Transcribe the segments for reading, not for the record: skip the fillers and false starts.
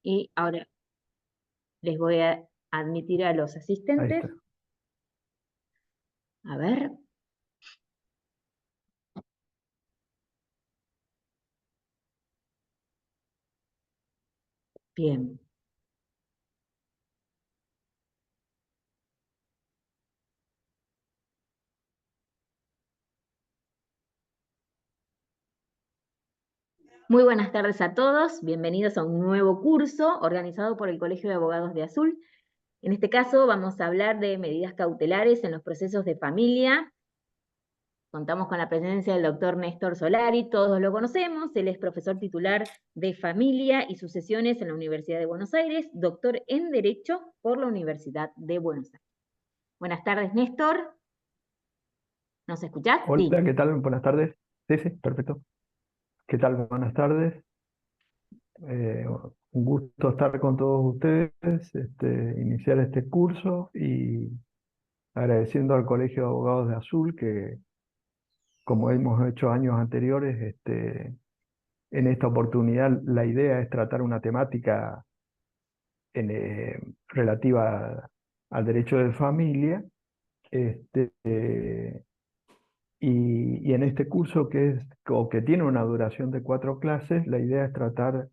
Y ahora les voy a admitir a los Ahí asistentes. está. A ver. Bien. Muy buenas tardes a todos. Bienvenidos a un nuevo curso organizado por el Colegio de Abogados de Azul. En este caso vamos a hablar de medidas cautelares en los procesos de familia. Contamos con la presencia del doctor Néstor Solari, todos lo conocemos, él es profesor titular de Familia y Sucesiones en la Universidad de Buenos Aires, doctor en Derecho por la Universidad de Buenos Aires. Buenas tardes, Néstor. ¿Nos escuchás? Hola, Sí. ¿qué tal? Buenas tardes. Sí, sí, perfecto. ¿Qué tal? Buenas tardes. Un gusto estar con todos ustedes, iniciar este curso y agradeciendo al Colegio de Abogados de Azul que, como hemos hecho años anteriores, en esta oportunidad la idea es tratar una temática relativa al derecho de familia. Este, eh, y en este curso que tiene una duración de 4 clases, la idea es tratar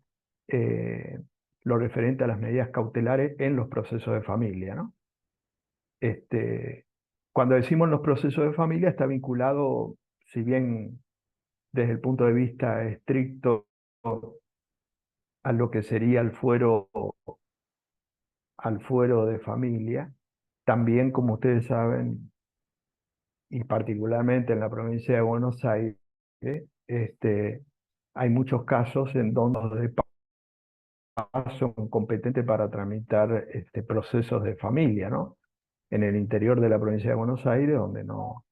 eh, lo referente a las medidas cautelares en los procesos de familia, ¿no? Este, Cuando decimos los procesos de familia está vinculado, si bien desde el punto de vista estricto, a lo que sería al fuero de familia, también, como ustedes saben, y particularmente en la provincia de Buenos Aires, hay muchos casos en donde los de paz son competentes para tramitar procesos de familia, ¿no? En el interior de la provincia de Buenos Aires, donde no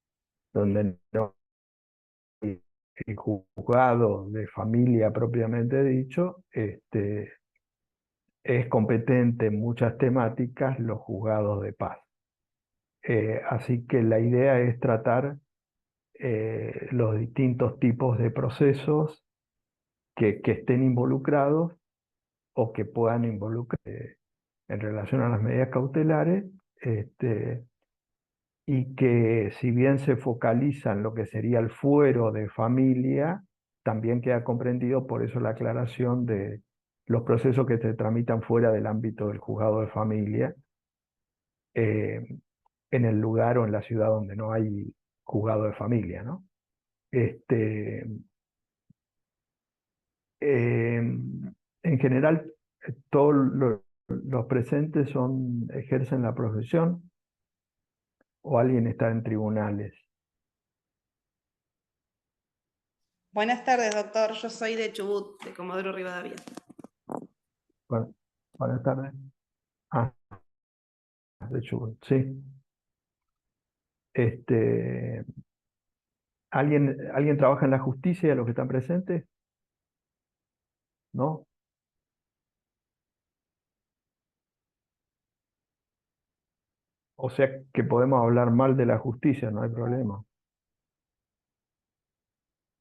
hay el juzgado de familia propiamente dicho, es competente en muchas temáticas los juzgados de paz. Así que la idea es tratar los distintos tipos de procesos que estén involucrados o que puedan involucrar en relación a las medidas cautelares, este, y que si bien se focaliza en lo que sería el fuero de familia, también queda comprendido, por eso la aclaración de los procesos que se tramitan fuera del ámbito del juzgado de familia, eh, en el lugar o en la ciudad donde no hay juzgado de familia, ¿no? Este, en general, todos los presentes ejercen la profesión o alguien está en tribunales. Buenas tardes, doctor. Yo soy de Chubut, de Comodoro Rivadavia. Bueno, buenas tardes. Ah, de Chubut, sí. ¿Alguien trabaja en la justicia de los que están presentes? ¿No? O sea que podemos hablar mal de la justicia, no hay problema.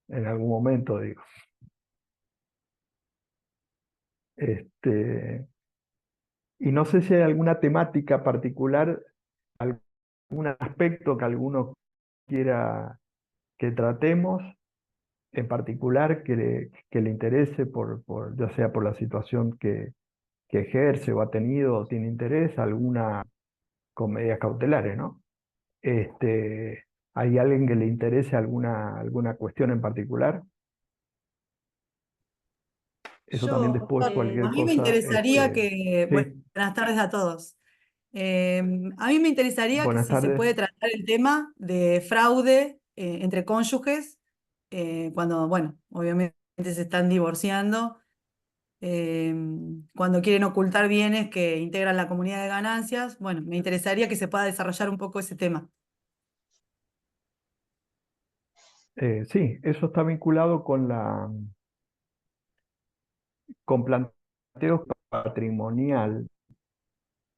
En algún momento, digo. Este, y no sé si hay alguna temática particular, algún aspecto que alguno quiera que tratemos en particular que le interese, ya sea por la situación que ejerce o ha tenido o tiene interés, alguna con medidas cautelares, ¿no? ¿Hay alguien que le interese alguna cuestión en particular? Eso también Yo, después, a cualquier mí me cosa, interesaría que, sí, buenas tardes a todos. A mí me interesaría que buenas si se tardes. puede tratar el tema de fraude entre cónyuges, cuando, bueno, obviamente se están divorciando, eh, cuando quieren ocultar bienes que integran la comunidad de ganancias. Bueno, me interesaría que se pueda desarrollar un poco ese tema. Sí, eso está vinculado con planteos patrimonial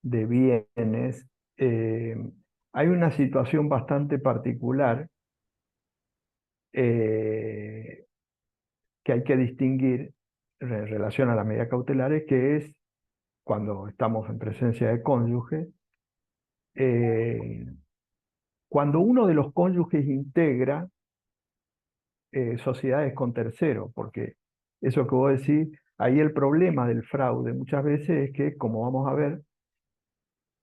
de bienes. eh, Hay una situación bastante particular que hay que distinguir, en relación a las medidas cautelares, que es cuando estamos en presencia de cónyuges, cuando uno de los cónyuges integra sociedades con terceros, porque eso que vos decís, ahí el problema del fraude muchas veces es que, como vamos a ver,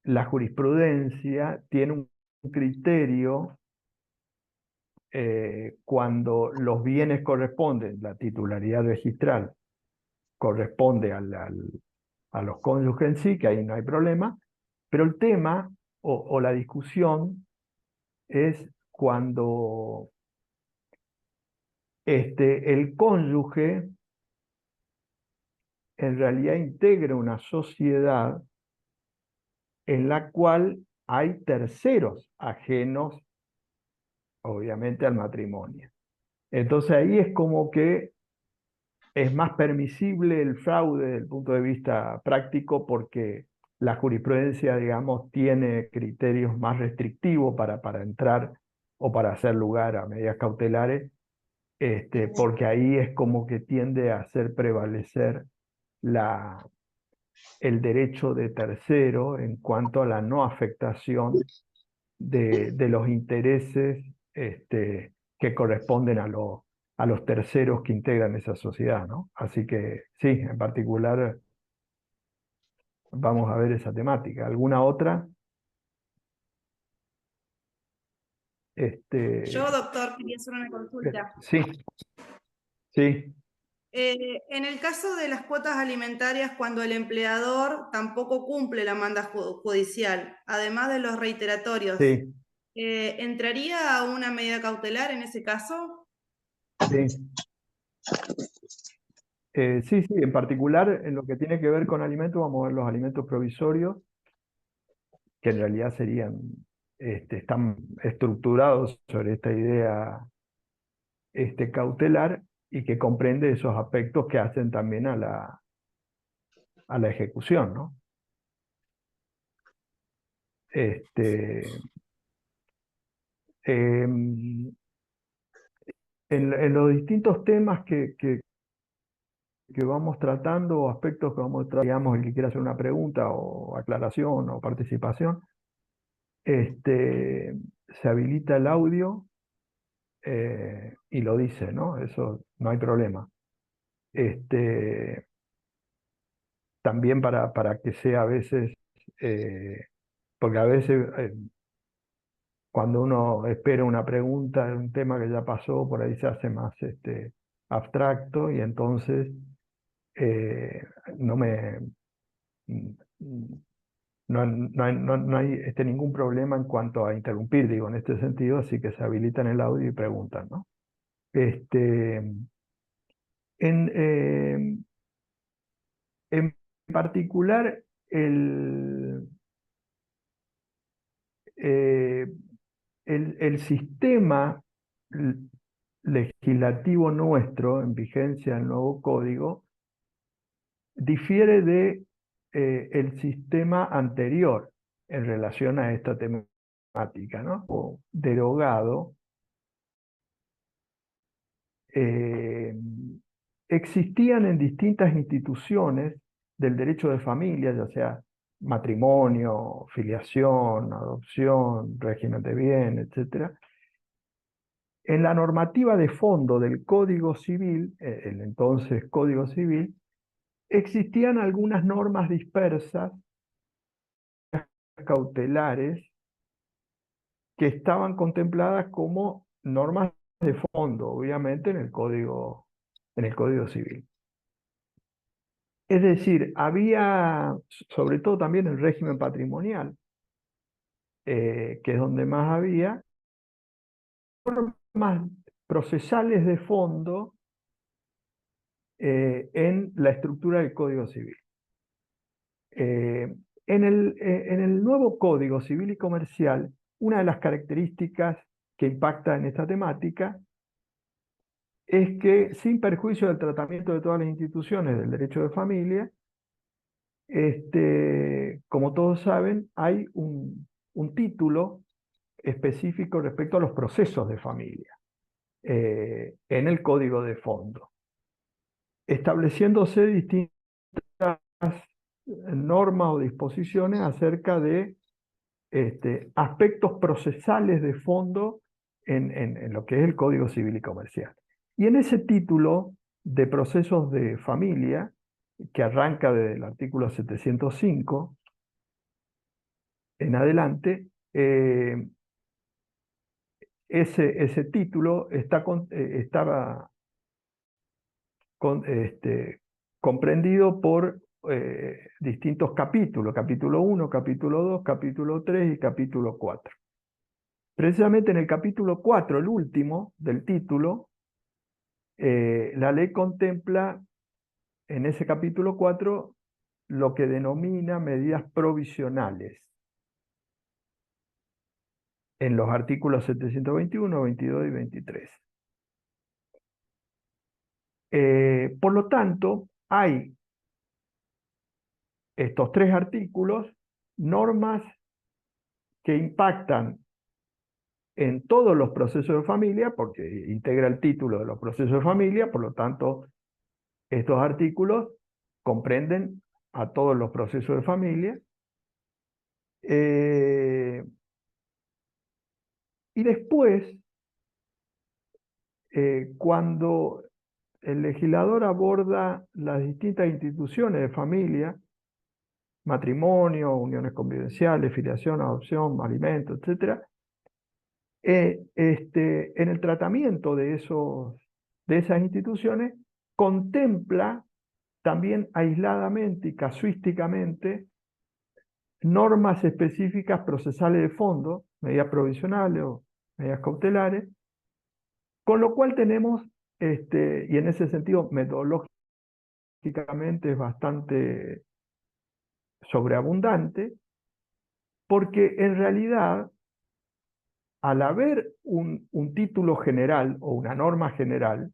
la jurisprudencia tiene un criterio cuando los bienes corresponden, la titularidad registral corresponde a los cónyuges en sí, que ahí no hay problema, pero el tema o la discusión es cuando el cónyuge en realidad integra una sociedad en la cual hay terceros ajenos, obviamente, al matrimonio. Entonces ahí es como que es más permisible el fraude desde el punto de vista práctico porque la jurisprudencia, digamos, tiene criterios más restrictivos para entrar o para hacer lugar a medidas cautelares, porque ahí es como que tiende a hacer prevalecer el derecho de tercero en cuanto a la no afectación de los intereses que corresponden a los terceros que integran esa sociedad, ¿no? Así que sí, en particular vamos a ver esa temática. ¿Alguna otra? Yo, doctor, quería hacer una consulta. Sí, sí, En el caso de las cuotas alimentarias, cuando el empleador tampoco cumple la manda judicial, además de los reiteratorios, sí, ¿entraría una medida cautelar en ese caso? sí. Sí, sí, en particular en lo que tiene que ver con alimentos, vamos a ver los alimentos provisorios, que en realidad están estructurados sobre esta idea cautelar y que comprende esos aspectos que hacen también a la ejecución, ¿no? Em, en los distintos temas que vamos tratando, o aspectos que vamos tratando, digamos, el que quiera hacer una pregunta o aclaración o participación, se habilita el audio y lo dice, ¿no? Eso no hay problema. También para que sea a veces, porque a veces cuando uno espera una pregunta de un tema que ya pasó, por ahí se hace más abstracto y entonces no me... No hay ningún problema en cuanto a interrumpir, digo, en este sentido, así que se habilitan el audio y preguntan, ¿no? En, eh, en particular, eh, el sistema legislativo nuestro, en vigencia del nuevo código, difiere de el sistema anterior en relación a esta temática, ¿no? O derogado. Existían en distintas instituciones del derecho de familia, ya sea matrimonio, filiación, adopción, régimen de bien, etc. En la normativa de fondo del Código Civil, el entonces Código Civil, existían algunas normas dispersas, cautelares, que estaban contempladas como normas de fondo, obviamente, en el Código Civil. Es decir, había, sobre todo también el régimen patrimonial, que es donde más había, normas procesales de fondo en la estructura del Código Civil. En el nuevo Código Civil y Comercial, una de las características que impacta en esta temática es que, sin perjuicio del tratamiento de todas las instituciones del derecho de familia, como todos saben, hay un título específico respecto a los procesos de familia en el código de fondo. estableciéndose distintas normas o disposiciones acerca de aspectos procesales de fondo en lo que es el Código Civil y Comercial. Y en ese título de procesos de familia, que arranca desde el artículo 705 en adelante, ese título estaba comprendido por distintos capítulos, capítulo 1, capítulo 2, capítulo 3 y capítulo 4. Precisamente en el capítulo 4, el último del título, la ley contempla en ese capítulo 4 lo que denomina medidas provisionales en los artículos 721, 22 y 23. Por lo tanto, hay estos tres artículos, normas que impactan en todos los procesos de familia, porque integra el título de los procesos de familia, por lo tanto, estos artículos comprenden a todos los procesos de familia. Y después, cuando el legislador aborda las distintas instituciones de familia, matrimonio, uniones convivenciales, filiación, adopción, alimento, etc., en el tratamiento de esas instituciones contempla también aisladamente y casuísticamente normas específicas procesales de fondo, medidas provisionales o medidas cautelares, con lo cual tenemos, y en ese sentido metodológicamente es bastante sobreabundante, porque en realidad, al haber un título general o una norma general,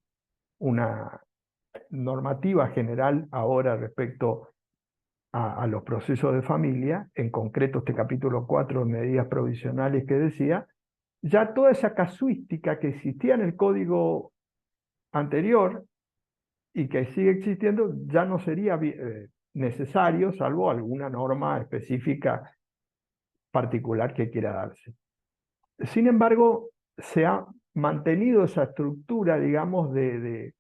una normativa general ahora respecto a los procesos de familia, en concreto este capítulo 4 de medidas provisionales que decía, ya toda esa casuística que existía en el código anterior y que sigue existiendo, ya no sería necesario, salvo alguna norma específica particular que quiera darse. Sin embargo, se ha mantenido esa estructura, digamos, de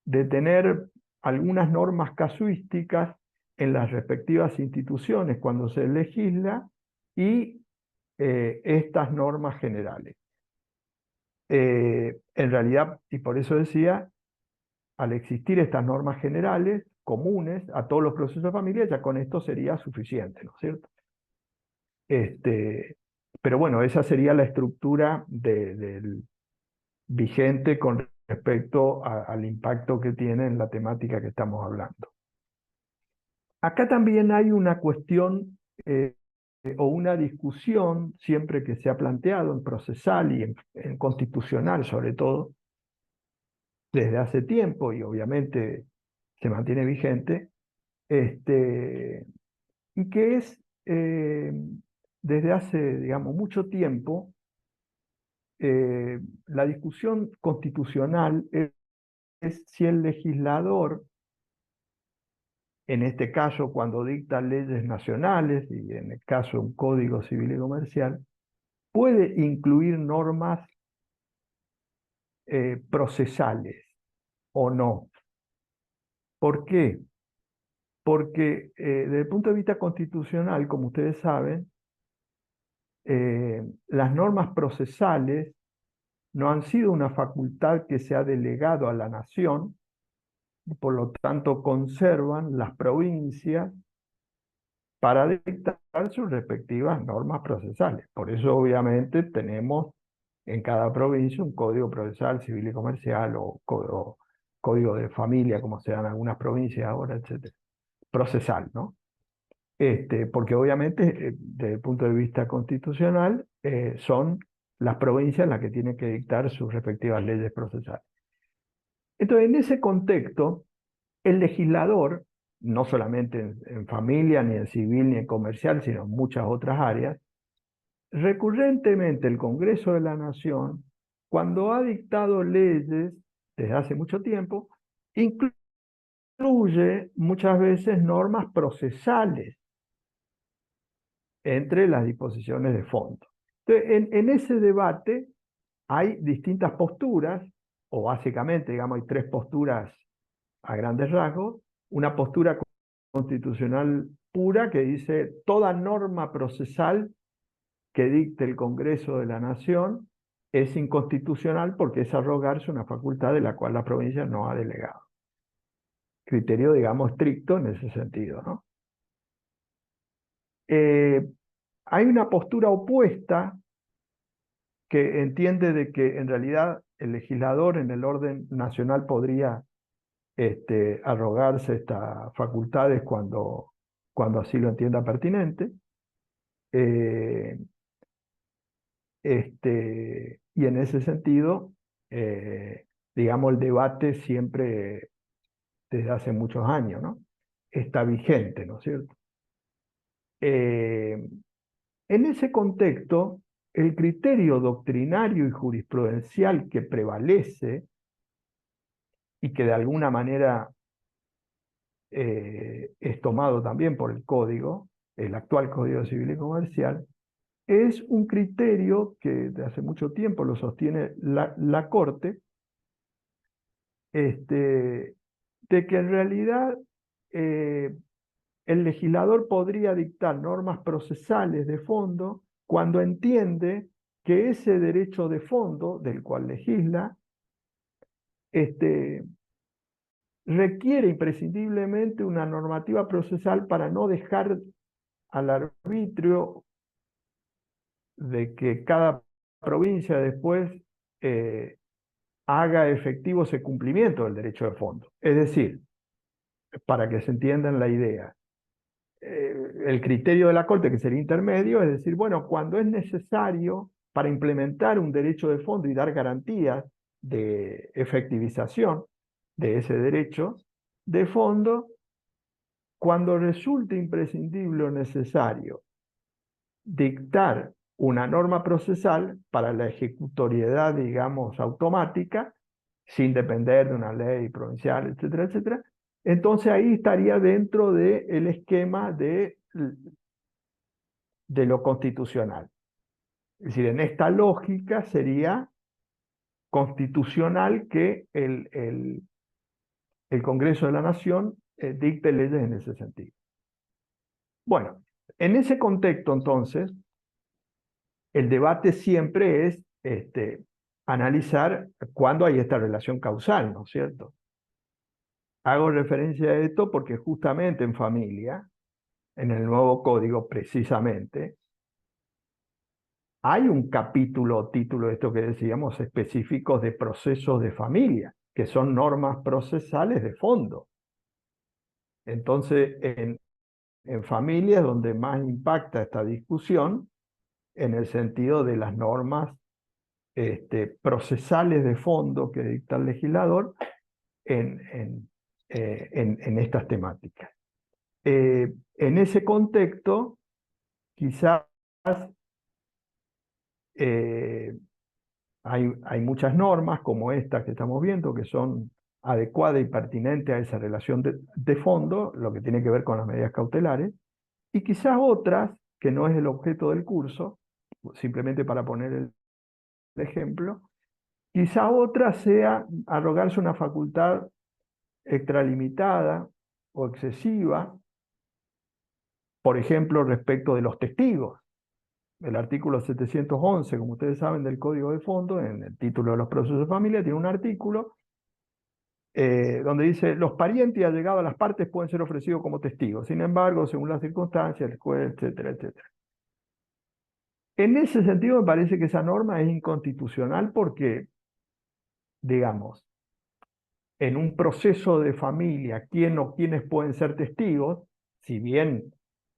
tener algunas normas casuísticas en las respectivas instituciones cuando se legisla y estas normas generales. En realidad, y por eso decía, al existir estas normas generales, comunes a todos los procesos de familia, ya con esto sería suficiente, ¿no es cierto? Pero bueno, esa sería la estructura del vigente con respecto al impacto que tiene en la temática que estamos hablando. Acá también hay una cuestión o una discusión, siempre que se ha planteado en procesal y en constitucional sobre todo, desde hace tiempo y obviamente se mantiene vigente, y que es desde hace, digamos, mucho tiempo, la discusión constitucional es si el legislador, en este caso cuando dicta leyes nacionales y en el caso un código civil y comercial, puede incluir normas procesales o no. ¿Por qué? Porque desde el punto de vista constitucional, como ustedes saben, las normas procesales no han sido una facultad que se ha delegado a la nación, y por lo tanto conservan las provincias para dictar sus respectivas normas procesales. Por eso obviamente tenemos en cada provincia un código procesal civil y comercial o código de familia, como se dan en algunas provincias ahora, etc. Procesal, ¿no? Porque obviamente desde el punto de vista constitucional son las provincias las que tienen que dictar sus respectivas leyes procesales. Entonces, en ese contexto, el legislador, no solamente en familia, ni en civil, ni en comercial, sino en muchas otras áreas, recurrentemente el Congreso de la Nación, cuando ha dictado leyes desde hace mucho tiempo, incluso incluye muchas veces normas procesales entre las disposiciones de fondo. Entonces, en ese debate hay distintas posturas, o básicamente, digamos, hay tres posturas a grandes rasgos. Una postura constitucional pura que dice toda norma procesal que dicte el Congreso de la Nación es inconstitucional porque es arrogarse una facultad de la cual la provincia no ha delegado. Criterio, digamos, estricto en ese sentido, ¿no? Hay una postura opuesta que entiende de que en realidad el legislador en el orden nacional podría arrogarse estas facultades cuando así lo entienda pertinente. Y en ese sentido, digamos, el debate siempre, desde hace muchos años, ¿no?, está vigente, ¿no es cierto? En ese contexto, el criterio doctrinario y jurisprudencial que prevalece y que de alguna manera es tomado también por el Código, el actual Código Civil y Comercial, es un criterio que de hace mucho tiempo lo sostiene la Corte, de que en realidad el legislador podría dictar normas procesales de fondo cuando entiende que ese derecho de fondo del cual legisla requiere imprescindiblemente una normativa procesal para no dejar al arbitrio de que cada provincia después haga efectivo ese cumplimiento del derecho de fondo. Es decir, para que se entienda la idea, el criterio de la Corte, que sería intermedio, es decir, bueno, cuando es necesario para implementar un derecho de fondo y dar garantías de efectivización de ese derecho de fondo, cuando resulte imprescindible o necesario dictar una norma procesal para la ejecutoriedad, digamos, automática, sin depender de una ley provincial, etcétera, etcétera, entonces ahí estaría dentro del esquema de lo constitucional. Es decir, en esta lógica sería constitucional que el Congreso de la Nación dicte leyes en ese sentido. Bueno, en ese contexto, entonces, el debate siempre es analizar cuándo hay esta relación causal, ¿no es cierto? Hago referencia a esto porque justamente en familia, en el nuevo código precisamente, hay un capítulo o título de esto que decíamos específicos de procesos de familia, que son normas procesales de fondo. Entonces, en familias donde más impacta esta discusión, en el sentido de las normas procesales de fondo que dicta el legislador en estas temáticas. En ese contexto, quizás hay muchas normas como estas que estamos viendo que son adecuadas y pertinentes a esa relación de fondo, lo que tiene que ver con las medidas cautelares, y quizás otras, que no es el objeto del curso, simplemente para poner el ejemplo, quizá otra sea arrogarse una facultad extralimitada o excesiva, por ejemplo, respecto de los testigos. El artículo 711, como ustedes saben, del Código de Fondo, en el título de los procesos de familia, tiene un artículo donde dice: los parientes y allegados a las partes pueden ser ofrecidos como testigos. Sin embargo, según las circunstancias, el juez, etcétera, etcétera. En ese sentido, me parece que esa norma es inconstitucional porque, digamos, en un proceso de familia, quién o quiénes pueden ser testigos, si bien,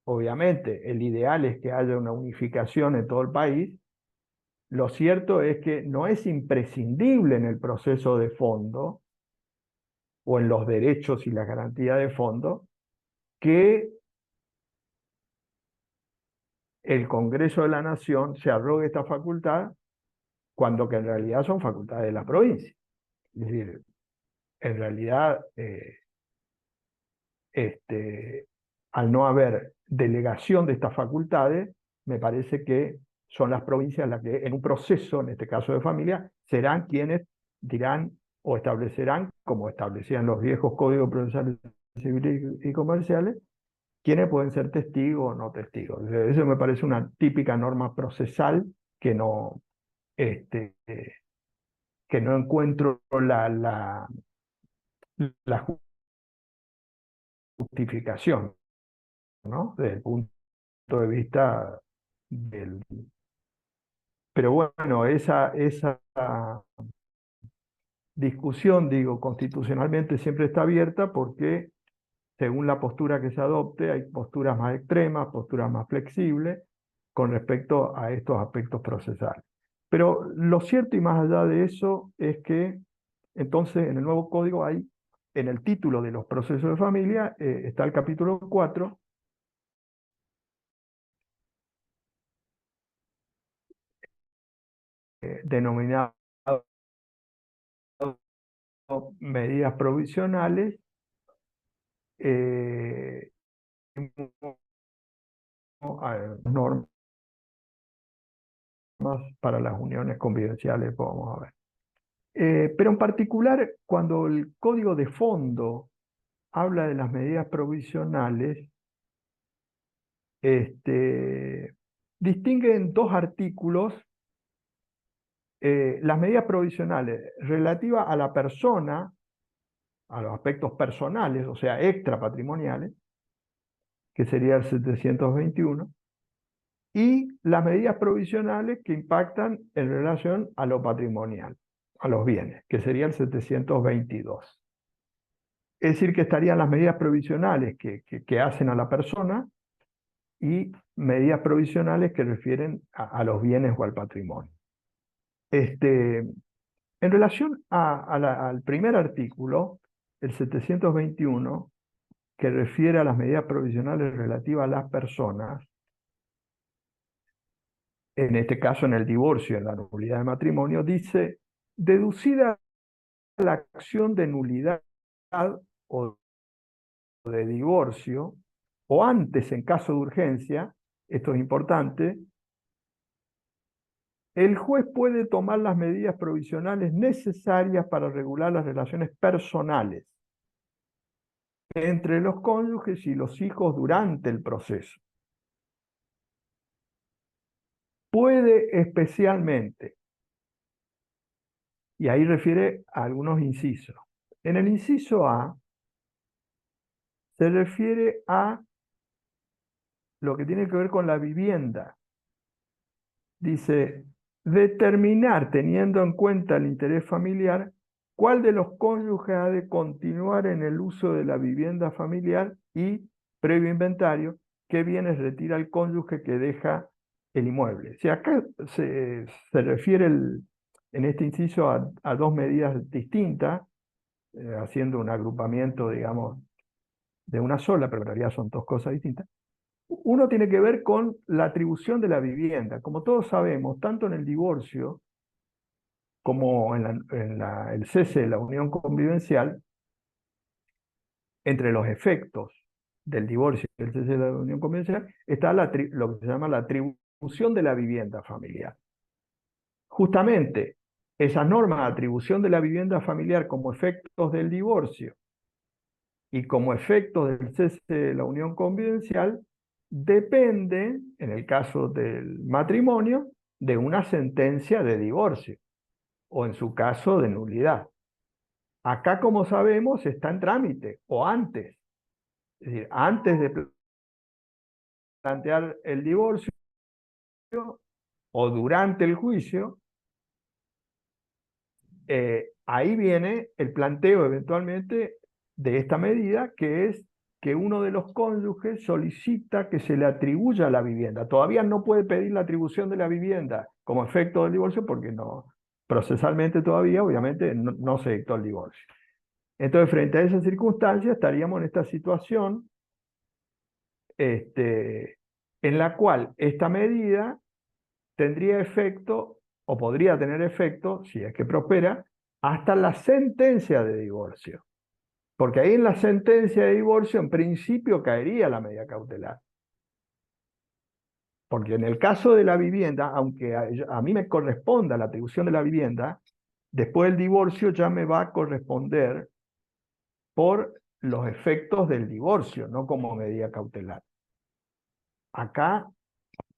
obviamente, el ideal es que haya una unificación en todo el país, lo cierto es que no es imprescindible en el proceso de fondo, o en los derechos y las garantías de fondo, que el Congreso de la Nación se arrogue esta facultad, cuando que en realidad son facultades de la provincia. Es decir, en realidad al no haber delegación de estas facultades, me parece que son las provincias las que en un proceso, en este caso de familia, serán quienes dirán o establecerán, como establecían los viejos códigos procesales civiles y comerciales, quiénes pueden ser testigos o no testigos. Eso me parece una típica norma procesal que no, que no encuentro la justificación, ¿no? Desde el punto de vista del... Pero bueno, esa discusión, digo, constitucionalmente siempre está abierta porque según la postura que se adopte, hay posturas más extremas, posturas más flexibles con respecto a estos aspectos procesales. Pero lo cierto y más allá de eso es que entonces en el nuevo código hay, en el título de los procesos de familia, está el capítulo 4, denominado medidas provisionales, normas para las uniones convivenciales, vamos a ver. Pero en particular, cuando el código de fondo habla de las medidas provisionales, distingue en dos artículos las medidas provisionales relativas a la persona, a los aspectos personales, o sea, extrapatrimoniales, que sería el 721, y las medidas provisionales que impactan en relación a lo patrimonial, a los bienes, que sería el 722. Es decir, que estarían las medidas provisionales que hacen a la persona y medidas provisionales que refieren a los bienes o al patrimonio. En relación al primer artículo, el 721, que refiere a las medidas provisionales relativas a las personas, en este caso en el divorcio, en la nulidad de matrimonio, dice, deducida la acción de nulidad o de divorcio, o antes en caso de urgencia, esto es importante, el juez puede tomar las medidas provisionales necesarias para regular las relaciones personales entre los cónyuges y los hijos durante el proceso. Puede especialmente, y ahí refiere a algunos incisos. En el inciso A se refiere a lo que tiene que ver con la vivienda. Dice, determinar, teniendo en cuenta el interés familiar, cuál de los cónyuges ha de continuar en el uso de la vivienda familiar y, previo inventario, qué bienes retira el cónyuge que deja el inmueble. Si acá se refiere en este inciso a dos medidas distintas, haciendo un agrupamiento, digamos, de una sola, pero en realidad son dos cosas distintas. Uno tiene que ver con la atribución de la vivienda. Como todos sabemos, tanto en el divorcio como en el cese de la unión convivencial, entre los efectos del divorcio y el cese de la unión convivencial, está lo que se llama la atribución de la vivienda familiar. Justamente, esa norma de atribución de la vivienda familiar como efectos del divorcio y como efectos del cese de la unión convivencial depende, en el caso del matrimonio, de una sentencia de divorcio, o en su caso de nulidad. Acá, como sabemos, está en trámite, o antes. Es decir, antes de plantear el divorcio, o durante el juicio, ahí viene el planteo eventualmente de esta medida, que es que uno de los cónyuges solicita que se le atribuya la vivienda. Todavía no puede pedir la atribución de la vivienda como efecto del divorcio porque no, procesalmente todavía, obviamente, no se dictó el divorcio. Entonces, frente a esa circunstancia, estaríamos en esta situación en la cual esta medida tendría efecto, o podría tener efecto, si es que prospera, hasta la sentencia de divorcio. Porque ahí en la sentencia de divorcio, en principio, caería la medida cautelar. Porque en el caso de la vivienda, aunque a mí me corresponda la atribución de la vivienda, después del divorcio ya me va a corresponder por los efectos del divorcio, no como medida cautelar. Acá,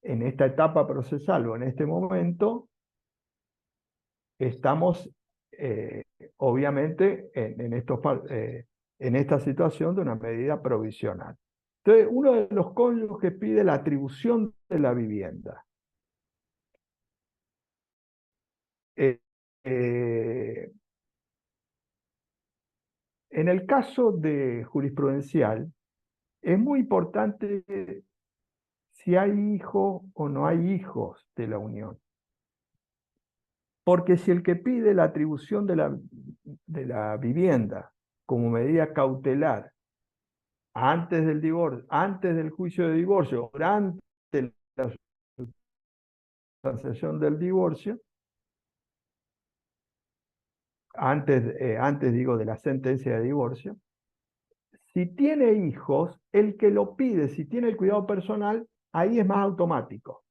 en esta etapa procesal o en este momento, estamos obviamente en esta situación de una medida provisional. Entonces, uno de los cónyuges pide la atribución de la vivienda. En el caso de jurisprudencial, es muy importante si hay hijos o no hay hijos de la unión. Porque si el que pide la atribución de la vivienda como medida cautelar antes del divorcio, antes del juicio de divorcio, durante la sustanciación del divorcio, antes digo de la sentencia de divorcio, si tiene hijos, el que lo pide, si tiene el cuidado personal, ahí es más automático.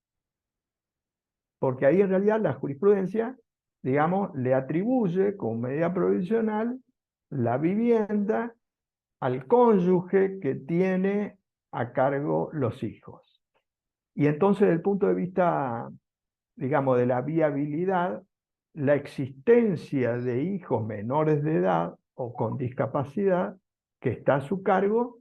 Porque ahí en realidad la jurisprudencia, digamos, le atribuye como medida provisional la vivienda al cónyuge que tiene a cargo los hijos. Y entonces, desde el punto de vista, digamos, de la viabilidad, la existencia de hijos menores de edad o con discapacidad que está a su cargo,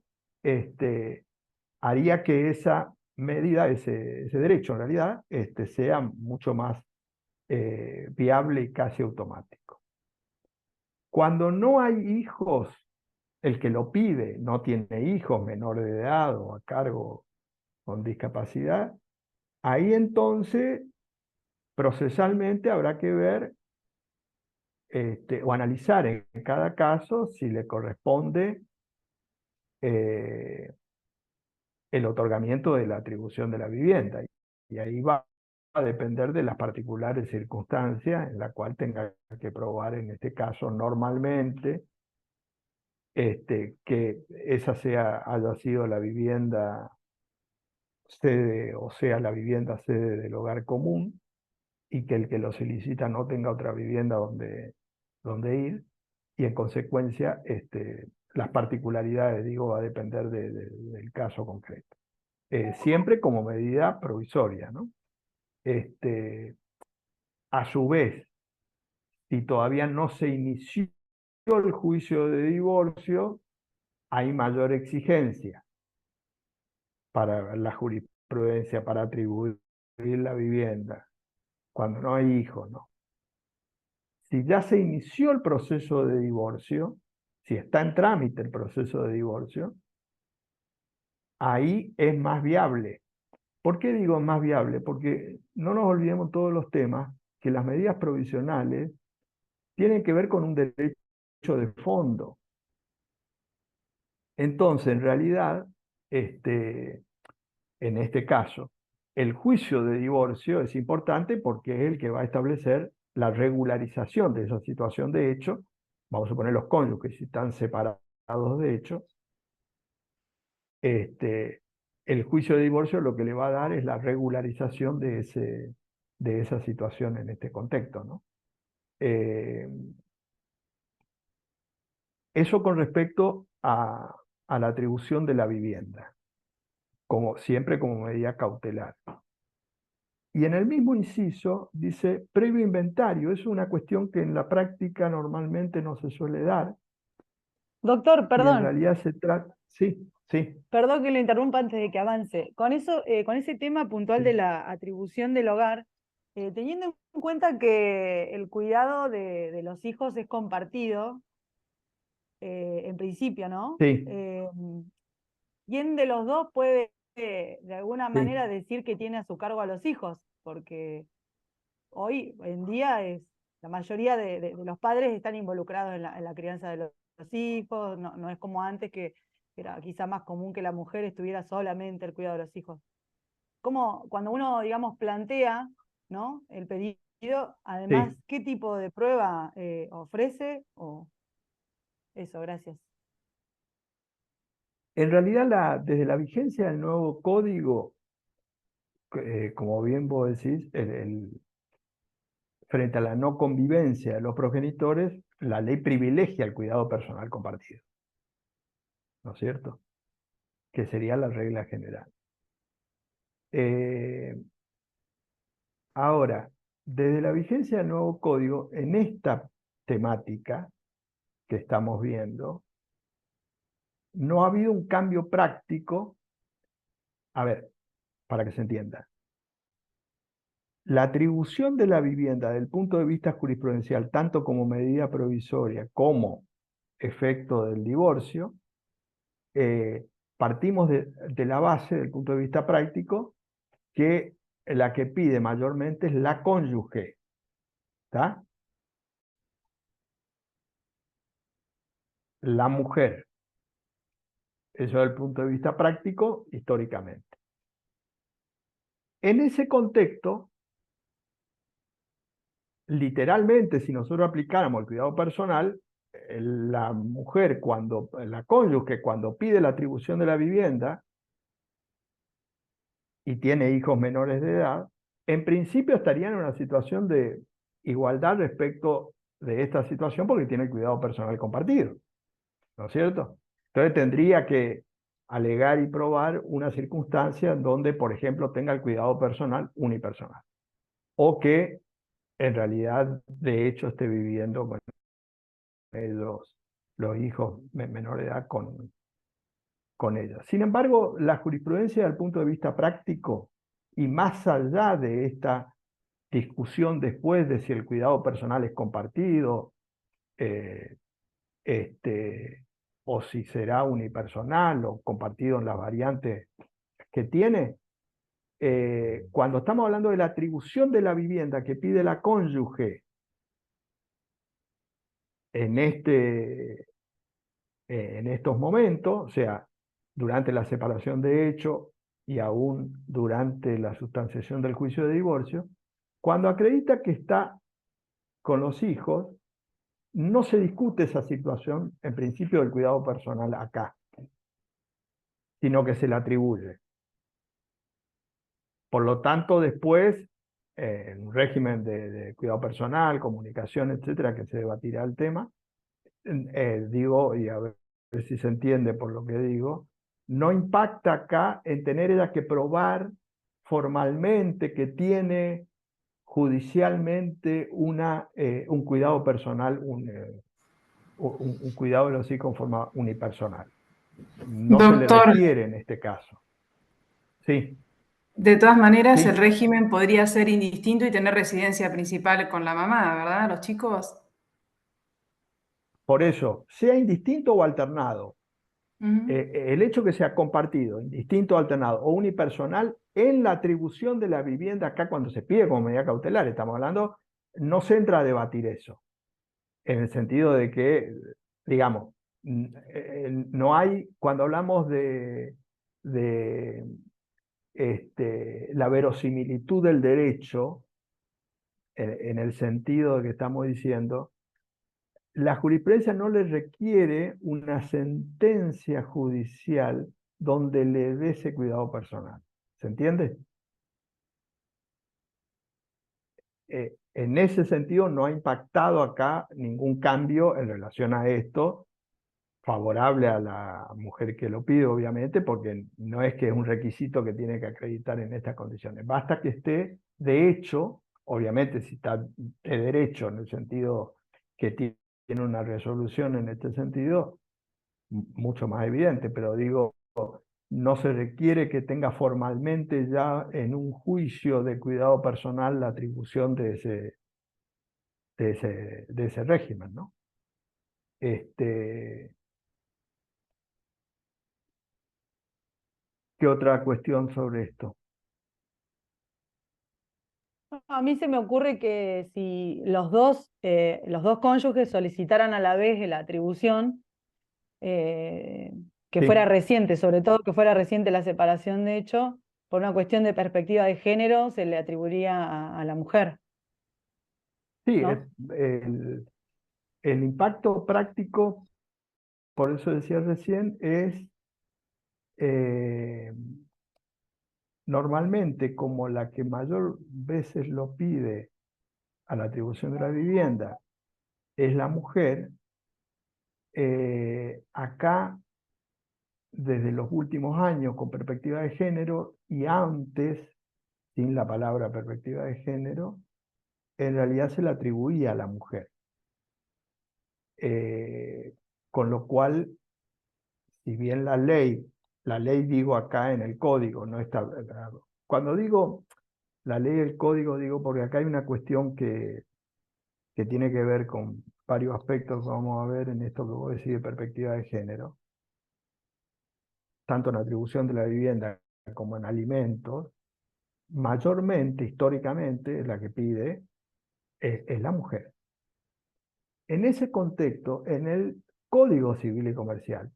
haría que esa medida, ese derecho en realidad, sea mucho más viable y casi automático. Cuando no hay hijos, el que lo pide no tiene hijos menores de edad o a cargo con discapacidad, ahí entonces procesalmente habrá que ver o analizar en cada caso si le corresponde el otorgamiento de la atribución de la vivienda. Y ahí va a depender de las particulares circunstancias en la cual tenga que probar, en este caso, normalmente, que esa haya sido la vivienda sede, o sea, la vivienda sede del hogar común, y que el que lo solicita no tenga otra vivienda donde ir, y en consecuencia, las particularidades, digo, va a depender del caso concreto. Siempre como medida provisoria, ¿no? A su vez, si todavía no se inició el juicio de divorcio, hay mayor exigencia para la jurisprudencia para atribuir la vivienda cuando no hay hijos, ¿no? Si ya se inició el proceso de divorcio, si está en trámite el proceso de divorcio, ahí es más viable. ¿Por qué digo más viable? Porque no nos olvidemos todos los temas, que las medidas provisionales tienen que ver con un derecho de fondo. Entonces, en realidad, en este caso, el juicio de divorcio es importante porque es el que va a establecer la regularización de esa situación de hecho. Vamos a poner los cónyuges si están separados de hecho. El juicio de divorcio lo que le va a dar es la regularización de esa situación en este contexto, ¿no? Eso con respecto a la atribución de la vivienda, siempre como medida cautelar. Y en el mismo inciso dice previo inventario. Es una cuestión que en la práctica normalmente no se suele dar. Doctor, Y en perdón, realidad se trata... Sí, sí. perdón que lo interrumpa antes de que avance. Con eso, con ese tema puntual de Sí. la atribución del hogar, teniendo en cuenta que el cuidado de los hijos es compartido, en principio, ¿no? Sí, ¿Quién de los dos puede, de alguna sí. manera, decir que tiene a su cargo a los hijos? Porque hoy en día la mayoría de los padres están involucrados en la crianza de los hijos, no es como antes que era quizá más común que la mujer estuviera solamente al cuidado de los hijos. ¿Cómo, cuando uno, digamos, plantea, ¿no?, el pedido, además, Sí. qué tipo de prueba ofrece? Eso, gracias. En realidad, desde la vigencia del nuevo código, como bien vos decís, frente a la no convivencia de los progenitores, la ley privilegia el cuidado personal compartido, ¿no es cierto? Que sería la regla general. Ahora, desde la vigencia del nuevo código, en esta temática que estamos viendo, no ha habido un cambio práctico. A ver, para que se entienda. La atribución de la vivienda desde el punto de vista jurisprudencial, tanto como medida provisoria como efecto del divorcio, partimos de la base, del punto de vista práctico, que la que pide mayormente es la cónyuge. ¿Está? La mujer. Eso desde el punto de vista práctico, históricamente. En ese contexto, literalmente, si nosotros aplicáramos el cuidado personal, la mujer, la cónyuge, cuando pide la atribución de la vivienda y tiene hijos menores de edad, en principio estaría en una situación de igualdad respecto de esta situación porque tiene el cuidado personal compartido, ¿no es cierto? Entonces tendría que alegar y probar una circunstancia donde, por ejemplo, tenga el cuidado personal unipersonal, o que en realidad, de hecho, esté viviendo con los hijos menores de edad con ella. Sin embargo, la jurisprudencia desde el punto de vista práctico, y más allá de esta discusión después de si el cuidado personal es compartido, o si será unipersonal o compartido en las variantes que tiene, cuando estamos hablando de la atribución de la vivienda que pide la cónyuge en estos momentos, o sea, durante la separación de hecho y aún durante la sustanciación del juicio de divorcio, cuando acredita que está con los hijos, no se discute esa situación en principio del cuidado personal acá, sino que se le atribuye. Por lo tanto, después, en un régimen de cuidado personal, comunicación, etcétera, que se debatirá el tema, digo, y a ver si se entiende por lo que digo, no impacta acá en tener ella que probar formalmente que tiene judicialmente un cuidado personal, un cuidado de los hijos en forma unipersonal. No se le Doctor, requiere en este caso. Sí, de todas maneras, el sí. régimen podría ser indistinto y tener residencia principal con la mamá, ¿verdad? Los chicos. Por eso, sea indistinto o alternado, Ujú. el hecho que sea compartido, indistinto, alternado o unipersonal, en la atribución de la vivienda, acá cuando se pide como medida cautelar, estamos hablando, no se entra a debatir eso, en el sentido de que, digamos, no hay, cuando hablamos de la verosimilitud del derecho, en el sentido de que estamos diciendo, la jurisprudencia no le requiere una sentencia judicial donde le dé ese cuidado personal. ¿Se entiende? En ese sentido no ha impactado acá ningún cambio en relación a esto, favorable a la mujer que lo pide, obviamente, porque no es que es un requisito que tiene que acreditar en estas condiciones. Basta que esté, de hecho, obviamente si está de derecho, en el sentido que tiene una resolución en este sentido, mucho más evidente, pero digo, no se requiere que tenga formalmente ya en un juicio de cuidado personal la atribución de ese régimen, ¿no? ¿Qué otra cuestión sobre esto? A mí se me ocurre que si los dos cónyuges solicitaran a la vez la atribución, que fuera Sí, reciente, sobre todo que fuera reciente la separación de hecho, por una cuestión de perspectiva de género, se le atribuiría a la mujer, sí, ¿no? el impacto práctico, por eso decía recién, es normalmente, como la que mayor veces lo pide a la atribución de la vivienda es la mujer, acá, desde los últimos años, con perspectiva de género, y antes, sin la palabra perspectiva de género, en realidad se la atribuía a la mujer. Con lo cual, si bien la ley digo acá en el código, no está... Cuando digo la ley y el código, digo porque acá hay una cuestión que tiene que ver con varios aspectos que vamos a ver en esto que vos decís de perspectiva de género, tanto en la atribución de la vivienda como en alimentos. Mayormente, históricamente, la que pide es la mujer. En ese contexto, en el Código Civil y Comercial,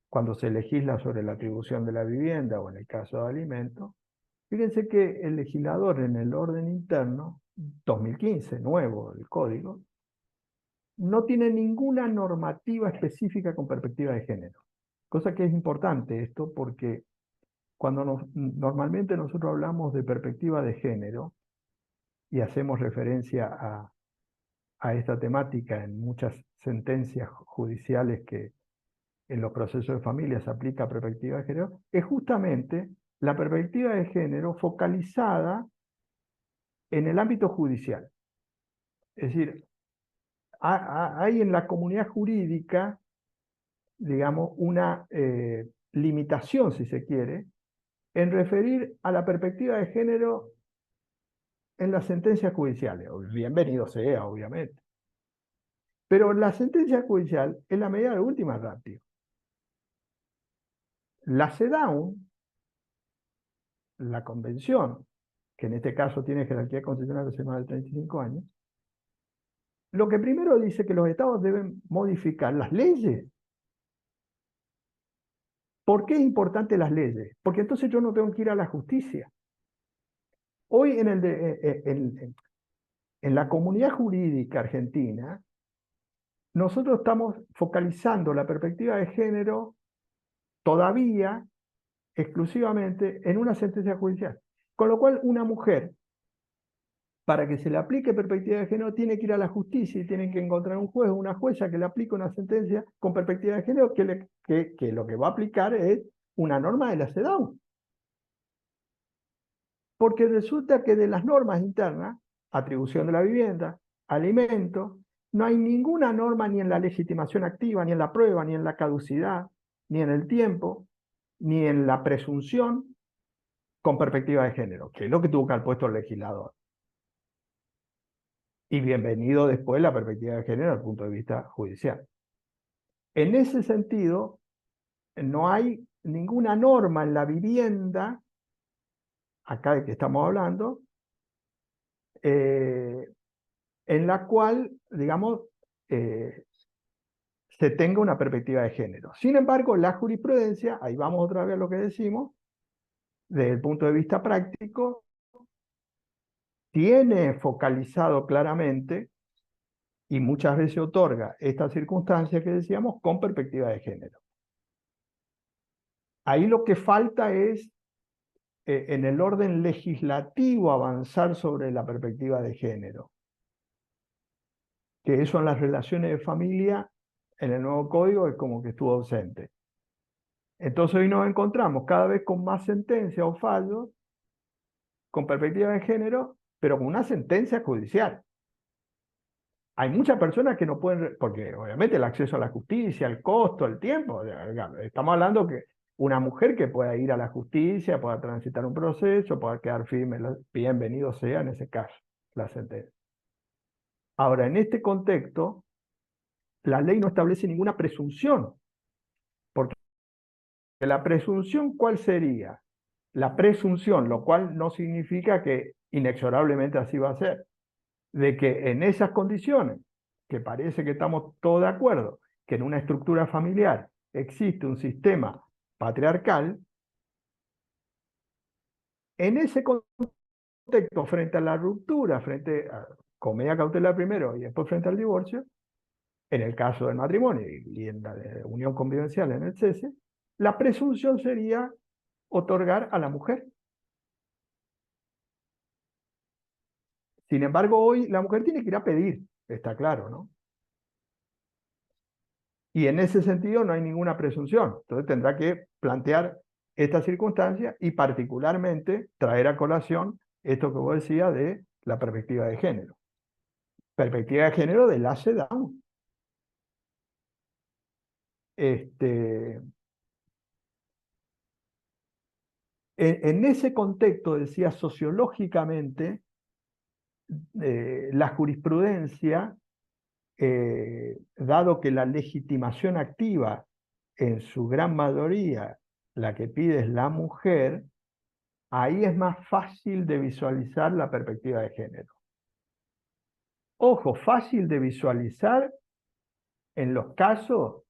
cuando se legisla sobre la atribución de la vivienda o en el caso de alimentos, fíjense que el legislador en el orden interno, 2015, nuevo el código, no tiene ninguna normativa específica con perspectiva de género. Cosa que es importante esto porque cuando normalmente nosotros hablamos de perspectiva de género y hacemos referencia a esta temática en muchas sentencias judiciales que en los procesos de familia se aplica perspectiva de género, es justamente la perspectiva de género focalizada en el ámbito judicial. Es decir, hay en la comunidad jurídica, digamos, una limitación, si se quiere, en referir a la perspectiva de género en las sentencias judiciales. Bienvenido sea, obviamente. Pero la sentencia judicial es la medida de última ratio. La CEDAW, la convención, que en este caso tiene jerarquía constitucional de hace más de 35 años, lo que primero dice que los estados deben modificar las leyes. ¿Por qué es importante las leyes? Porque entonces yo no tengo que ir a la justicia. Hoy en la comunidad jurídica argentina, nosotros estamos focalizando la perspectiva de género todavía exclusivamente en una sentencia judicial. Con lo cual, una mujer, para que se le aplique perspectiva de género, tiene que ir a la justicia y tiene que encontrar un juez o una jueza que le aplique una sentencia con perspectiva de género que lo que va a aplicar es una norma de la CEDAW. Porque resulta que de las normas internas, atribución de la vivienda, alimentos, no hay ninguna norma ni en la legitimación activa, ni en la prueba, ni en la caducidad, ni en el tiempo, ni en la presunción con perspectiva de género, que es lo que tuvo que haber puesto el legislador. Y bienvenido después la perspectiva de género desde el punto de vista judicial. En ese sentido, no hay ninguna norma en la vivienda, acá de que estamos hablando, en la cual, digamos, se tenga una perspectiva de género. Sin embargo, la jurisprudencia, ahí vamos otra vez a lo que decimos, desde el punto de vista práctico, tiene focalizado claramente y muchas veces otorga esta circunstancia que decíamos con perspectiva de género. Ahí lo que falta es, en el orden legislativo, avanzar sobre la perspectiva de género, que eso en las relaciones de familia, en el nuevo código, es como que estuvo ausente. Entonces hoy nos encontramos cada vez con más sentencias o fallos con perspectiva de género, pero con una sentencia judicial. Hay muchas personas que no pueden, porque obviamente el acceso a la justicia, el costo, el tiempo, estamos hablando que una mujer que pueda ir a la justicia, pueda transitar un proceso, pueda quedar firme, bienvenido sea en ese caso la sentencia. Ahora, en este contexto, la ley no establece ninguna presunción, porque la presunción, ¿cuál sería? La presunción, lo cual no significa que inexorablemente así va a ser, de que en esas condiciones, que parece que estamos todos de acuerdo, que en una estructura familiar existe un sistema patriarcal, en ese contexto, frente a la ruptura, frente a comedia cautelar primero y después frente al divorcio, en el caso del matrimonio y en la de unión convivencial en el cese, la presunción sería otorgar a la mujer. Sin embargo, hoy la mujer tiene que ir a pedir, está claro, ¿no? Y en ese sentido no hay ninguna presunción. Entonces tendrá que plantear esta circunstancia y particularmente traer a colación esto que vos decías de la perspectiva de género. Perspectiva de género de Lasse Down. En ese contexto, decía, sociológicamente, la jurisprudencia, dado que la legitimación activa, en su gran mayoría, la que pide es la mujer, ahí es más fácil de visualizar la perspectiva de género. Ojo, fácil de visualizar en los casos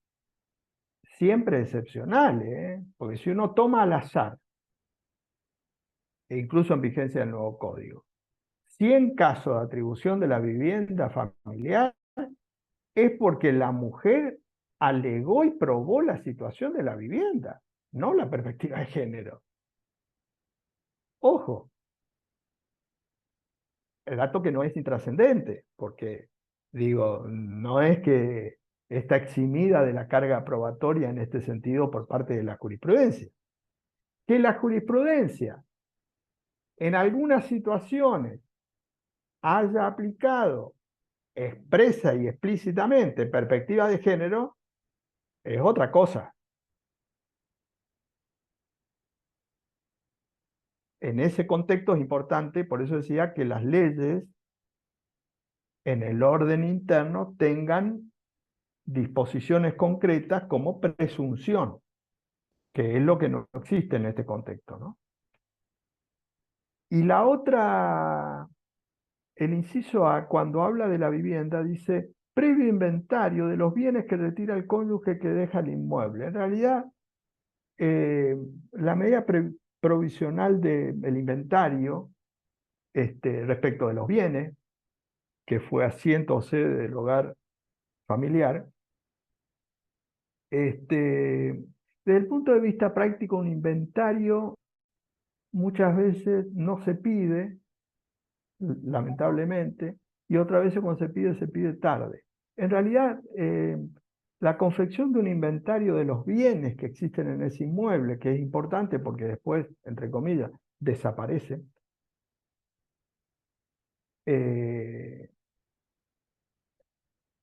siempre excepcionales, ¿eh? Porque si uno toma al azar, e incluso en vigencia del nuevo código, 100 casos de atribución de la vivienda familiar, es porque la mujer alegó y probó la situación de la vivienda, no la perspectiva de género. Ojo, el dato que no es intrascendente, porque digo, no es que está eximida de la carga probatoria en este sentido por parte de la jurisprudencia. Que la jurisprudencia en algunas situaciones haya aplicado expresa y explícitamente perspectiva de género es otra cosa. En ese contexto es importante, por eso decía que las leyes en el orden interno tengan disposiciones concretas como presunción, que es lo que no existe en este contexto, ¿no? Y la otra, el inciso A, cuando habla de la vivienda, dice previo inventario de los bienes que retira el cónyuge que deja el inmueble. En realidad, la medida provisional del inventario respecto de los bienes, que fue asiento o sede del hogar familiar, desde el punto de vista práctico, un inventario muchas veces no se pide, lamentablemente, y otras veces cuando se pide tarde. En realidad, la confección de un inventario de los bienes que existen en ese inmueble, que es importante porque después, entre comillas, desaparecen,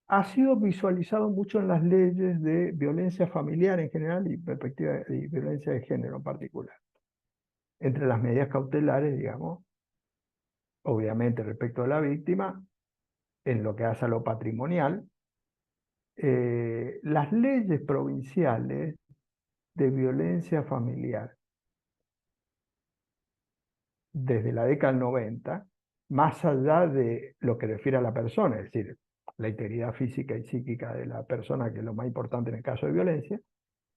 ha sido visualizado mucho en las leyes de violencia familiar en general y perspectiva de violencia de género en particular. Entre las medidas cautelares, digamos, obviamente respecto a la víctima, en lo que hace a lo patrimonial, las leyes provinciales de violencia familiar desde la década del 90, más allá de lo que refiere a la persona, es decir, la integridad física y psíquica de la persona, que es lo más importante en el caso de violencia,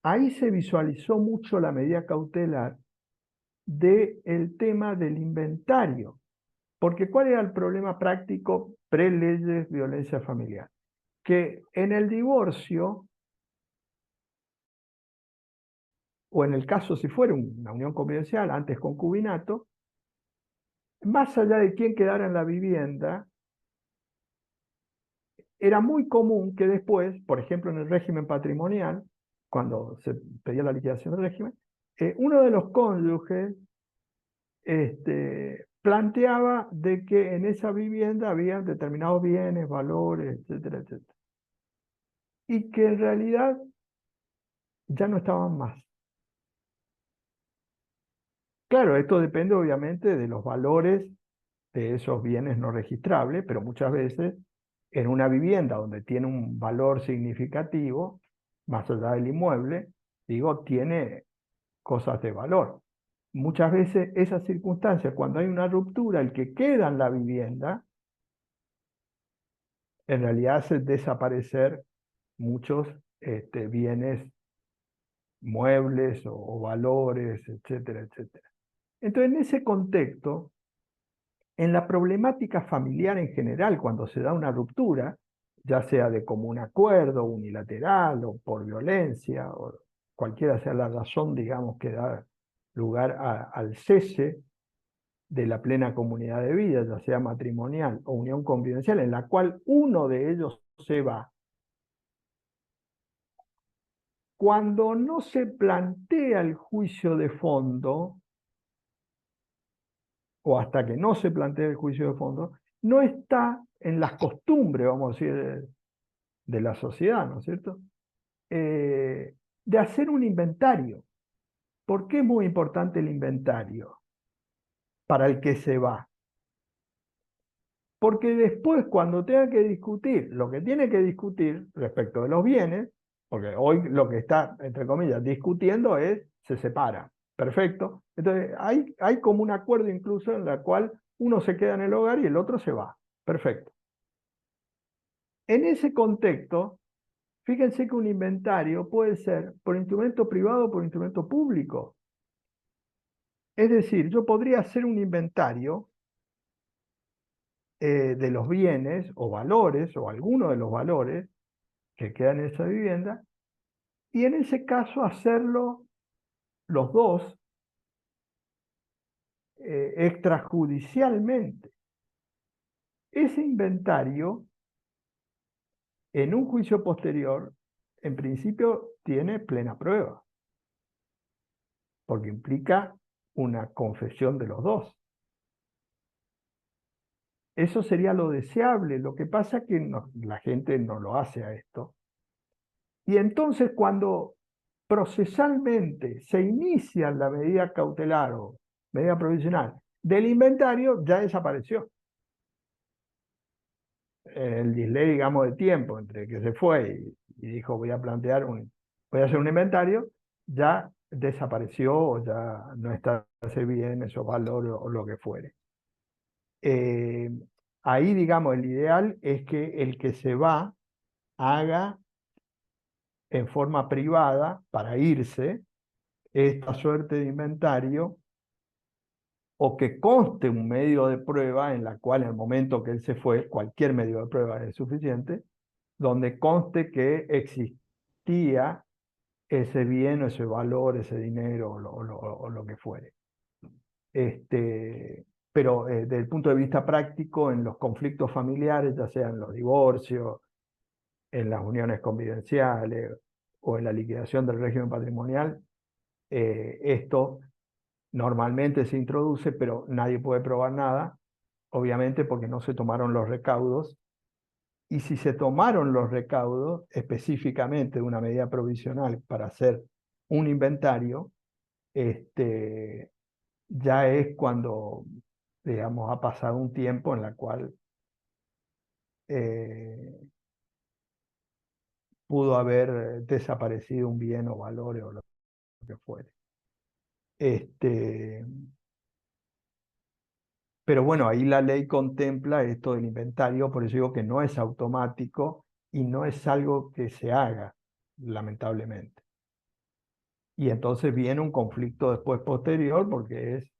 ahí se visualizó mucho la medida cautelar del tema del inventario. Porque ¿cuál era el problema práctico pre-leyes violencia familiar? Que en el divorcio, o en el caso si fuera una unión convivencial, antes concubinato, más allá de quién quedara en la vivienda, era muy común que después, por ejemplo en el régimen patrimonial, cuando se pedía la liquidación del régimen, uno de los cónyuges planteaba de que en esa vivienda había determinados bienes, valores, etcétera, etcétera. Y que en realidad ya no estaban más. Claro, esto depende obviamente de los valores de esos bienes no registrables, pero muchas veces en una vivienda donde tiene un valor significativo, más allá del inmueble, digo, tiene cosas de valor. Muchas veces esas circunstancias, cuando hay una ruptura, el que queda en la vivienda, en realidad hace desaparecer muchos bienes muebles o valores, etcétera, etcétera. Entonces, en ese contexto, en la problemática familiar en general, cuando se da una ruptura, ya sea de común acuerdo, unilateral o por violencia, o cualquiera sea la razón, digamos, que da lugar al cese de la plena comunidad de vida, ya sea matrimonial o unión convivencial, en la cual uno de ellos se va, cuando no se plantea el juicio de fondo, o hasta que no se plantea el juicio de fondo, no está en las costumbres, vamos a decir, de la sociedad, ¿no es cierto? De hacer un inventario. ¿Por qué es muy importante el inventario para el que se va? Porque después, cuando tenga que discutir lo que tiene que discutir respecto de los bienes, porque hoy lo que está, entre comillas, discutiendo es, se separa. Perfecto. Entonces, hay como un acuerdo incluso en el cual uno se queda en el hogar y el otro se va. Perfecto. En ese contexto, fíjense que un inventario puede ser por instrumento privado o por instrumento público. Es decir, yo podría hacer un inventario de los bienes o valores, o alguno de los valores que quedan en esa vivienda, y en ese caso hacerlo los dos extrajudicialmente. Ese inventario, en un juicio posterior, en principio tiene plena prueba, porque implica una confesión de los dos. Eso sería lo deseable, lo que pasa es que la gente no lo hace a esto. Y entonces cuando procesalmente se inicia la medida cautelar o medida provisional del inventario, ya desapareció. El delay, digamos, de tiempo entre que se fue y dijo voy a hacer un inventario, ya desapareció o ya no está ese bien, esos valores o lo que fuere. Ahí, digamos, el ideal es que el que se va haga en forma privada para irse esta suerte de inventario, o que conste un medio de prueba en la cual en el momento que él se fue, cualquier medio de prueba es suficiente, donde conste que existía ese bien, ese valor, ese dinero o lo que fuere. Pero desde el punto de vista práctico, en los conflictos familiares, ya sean los divorcios, en las uniones convivenciales o en la liquidación del régimen patrimonial, esto normalmente se introduce, pero nadie puede probar nada, obviamente porque no se tomaron los recaudos. Y si se tomaron los recaudos específicamente de una medida provisional para hacer un inventario, ya es cuando, digamos, ha pasado un tiempo en la cual pudo haber desaparecido un bien o valores o lo que fuere. Pero bueno, ahí la ley contempla esto del inventario, por eso digo que no es automático y no es algo que se haga, lamentablemente. Y entonces viene un conflicto después posterior, porque es,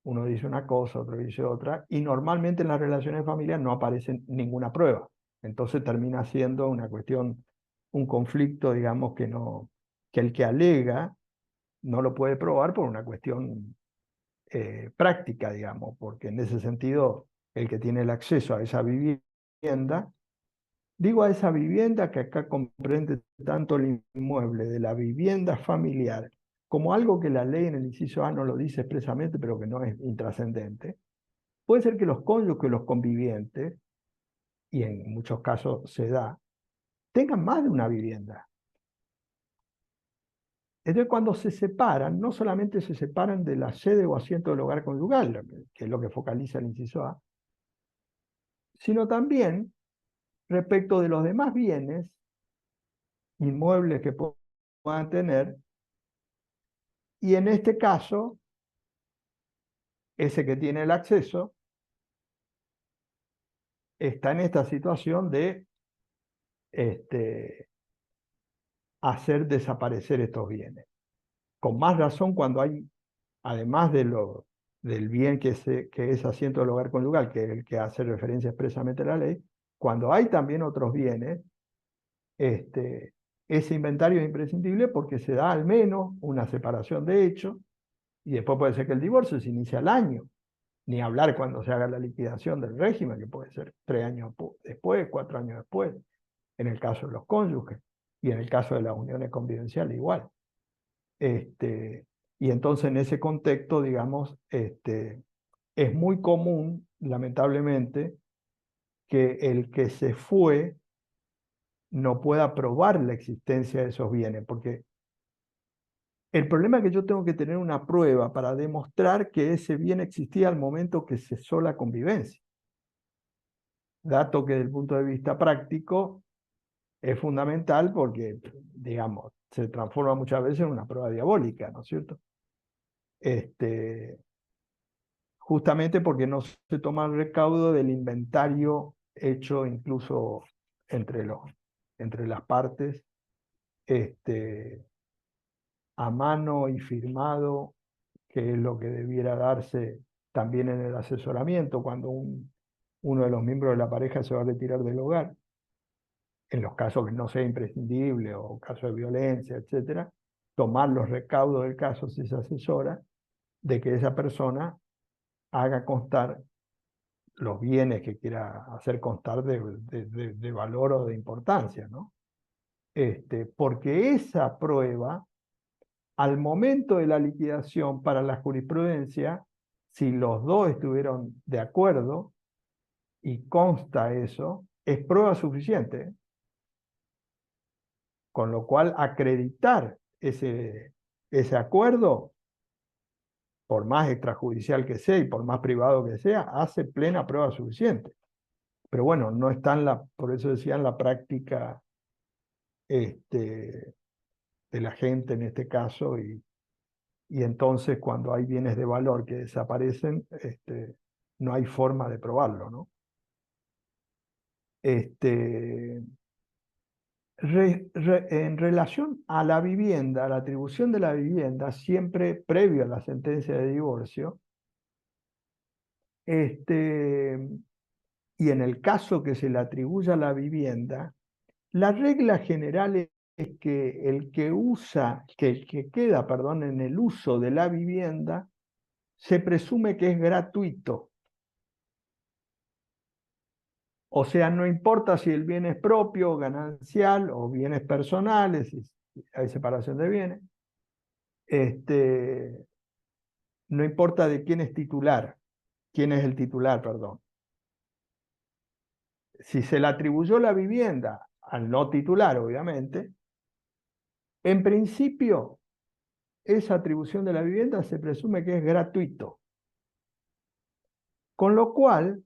uno dice una cosa, otro dice otra, y normalmente en las relaciones familiares no aparece ninguna prueba. Entonces termina siendo una cuestión, un conflicto, digamos, que el que alega no lo puede probar por una cuestión práctica, digamos, porque en ese sentido el que tiene el acceso a esa vivienda, digo a esa vivienda que acá comprende tanto el inmueble de la vivienda familiar como algo que la ley en el inciso A no lo dice expresamente, pero que no es intrascendente. Puede ser que los cónyuges, los convivientes, y en muchos casos se da, tengan más de una vivienda. Entonces, cuando se separan, no solamente se separan de la sede o asiento del hogar conyugal, que es lo que focaliza el inciso A, sino también respecto de los demás bienes inmuebles que puedan tener, y en este caso, ese que tiene el acceso está en esta situación de hacer desaparecer estos bienes. Con más razón cuando hay, además del bien que es asiento del hogar conyugal, que es el que hace referencia expresamente a la ley, cuando hay también otros bienes, ese inventario es imprescindible porque se da al menos una separación de hechos y después puede ser que el divorcio se inicie al año. Ni hablar cuando se haga la liquidación del régimen, que puede ser 3 años después, 4 años después, en el caso de los cónyuges, y en el caso de las uniones convivenciales igual. Y entonces en ese contexto, digamos, es muy común, lamentablemente, que el que se fue no pueda probar la existencia de esos bienes, porque el problema es que yo tengo que tener una prueba para demostrar que ese bien existía al momento que cesó la convivencia. Dato que desde el punto de vista práctico es fundamental porque, digamos, se transforma muchas veces en una prueba diabólica, ¿no es cierto? Justamente porque no se toma el recaudo del inventario hecho incluso entre las partes, a mano y firmado, que es lo que debiera darse también en el asesoramiento cuando uno de los miembros de la pareja se va a retirar del hogar, en los casos que no sea imprescindible o casos de violencia, etcétera, tomar los recaudos del caso si se asesora, de que esa persona haga constar los bienes que quiera hacer constar de valor o de importancia, ¿no? Porque esa prueba, al momento de la liquidación para la jurisprudencia, si los dos estuvieron de acuerdo y consta eso, es prueba suficiente. Con lo cual, acreditar ese acuerdo, por más extrajudicial que sea y por más privado que sea, hace plena prueba suficiente. Pero bueno, no está por eso decía, en la práctica de la gente en este caso, y entonces cuando hay bienes de valor que desaparecen, no hay forma de probarlo, ¿no? En relación a la vivienda, a la atribución de la vivienda, siempre previo a la sentencia de divorcio, y en el caso que se le atribuya la vivienda, la regla general es que el que queda, perdón, en el uso de la vivienda, se presume que es gratuito. O sea, no importa si el bien es propio, ganancial o bienes personales, si hay separación de bienes, no importa de quién es el titular, perdón. Si se le atribuyó la vivienda al no titular, obviamente, en principio, esa atribución de la vivienda se presume que es gratuito. Con lo cual,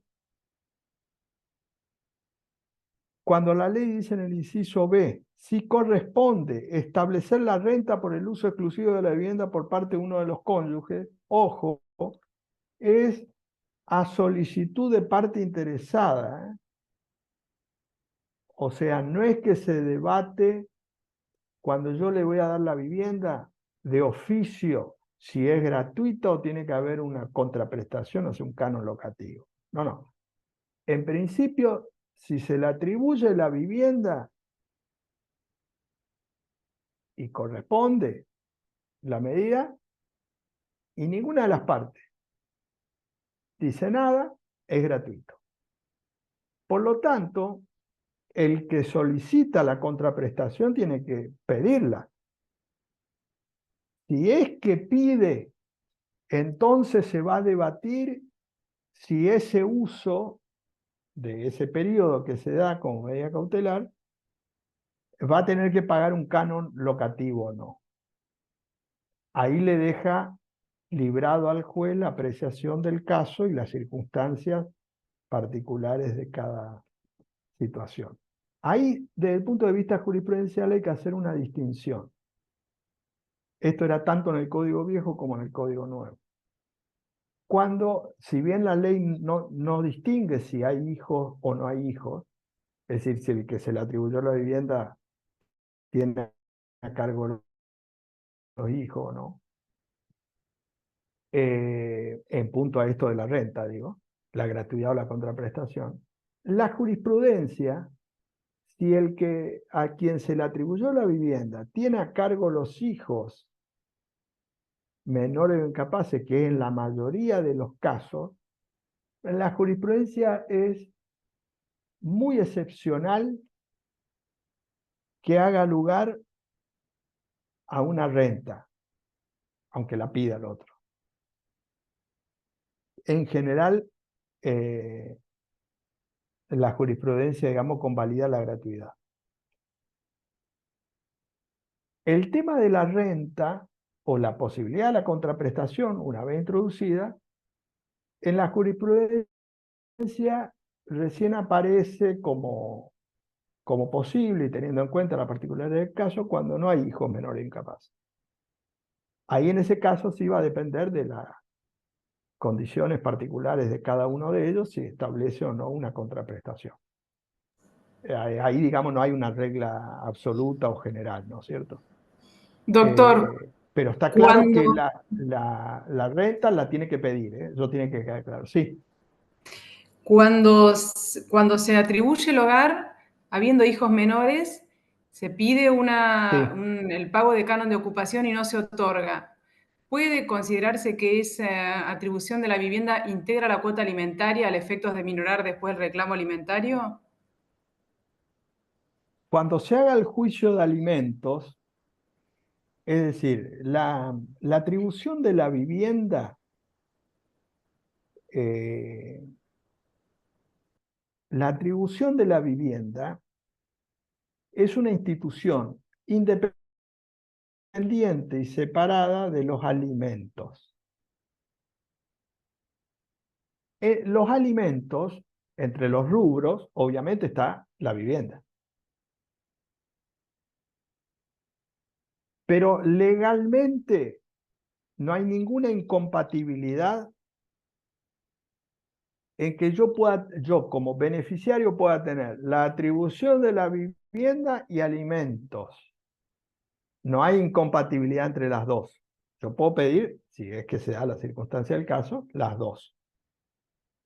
cuando la ley dice en el inciso B, si corresponde establecer la renta por el uso exclusivo de la vivienda por parte de uno de los cónyuges, ojo, es a solicitud de parte interesada, ¿eh? O sea, no es que se debate cuando yo le voy a dar la vivienda de oficio, si es gratuita o tiene que haber una contraprestación, o sea, un canon locativo. No, no. En principio, si se le atribuye la vivienda y corresponde la medida, y ninguna de las partes dice nada, es gratuito. Por lo tanto, el que solicita la contraprestación tiene que pedirla. Si es que pide, entonces se va a debatir si ese uso de ese periodo que se da como medida cautelar va a tener que pagar un canon locativo o no. Ahí le deja librado al juez la apreciación del caso y las circunstancias particulares de cada situación. Ahí, desde el punto de vista jurisprudencial, hay que hacer una distinción. Esto era tanto en el Código Viejo como en el Código Nuevo. Cuando, si bien la ley no distingue si hay hijos o no hay hijos, es decir, si el que se le atribuyó la vivienda tiene a cargo los hijos o no, en punto a esto de la renta, digo, la gratuidad o la contraprestación, la jurisprudencia si a quien se le atribuyó la vivienda tiene a cargo los hijos menores o incapaces, que es en la mayoría de los casos, la jurisprudencia es muy excepcional que haga lugar a una renta, aunque la pida el otro. En general, la jurisprudencia, digamos, convalida la gratuidad. El tema de la renta o la posibilidad de la contraprestación, una vez introducida, en la jurisprudencia recién aparece como posible y teniendo en cuenta la particularidad del caso cuando no hay hijos menores incapaces. Ahí en ese caso sí va a depender de las condiciones particulares de cada uno de ellos si establece o no una contraprestación. Ahí, digamos, no hay una regla absoluta o general, ¿no es cierto? Doctor, Pero está claro cuando, que la renta la tiene que pedir, ¿eh? Eso tiene que quedar claro. Sí. cuando se atribuye el hogar, habiendo hijos menores, se pide el pago de canon de ocupación y no se otorga. ¿Puede considerarse que esa atribución de la vivienda integra la cuota alimentaria al efecto de minorar después el reclamo alimentario? Cuando se haga el juicio de alimentos, es decir, la atribución de la vivienda, es una institución independiente y separada de los alimentos. Los alimentos, entre los rubros, obviamente está la vivienda. Pero legalmente no hay ninguna incompatibilidad en que yo como beneficiario pueda tener la atribución de la vivienda y alimentos. No hay incompatibilidad entre las dos. Yo puedo pedir, si es que se da la circunstancia del caso, las dos.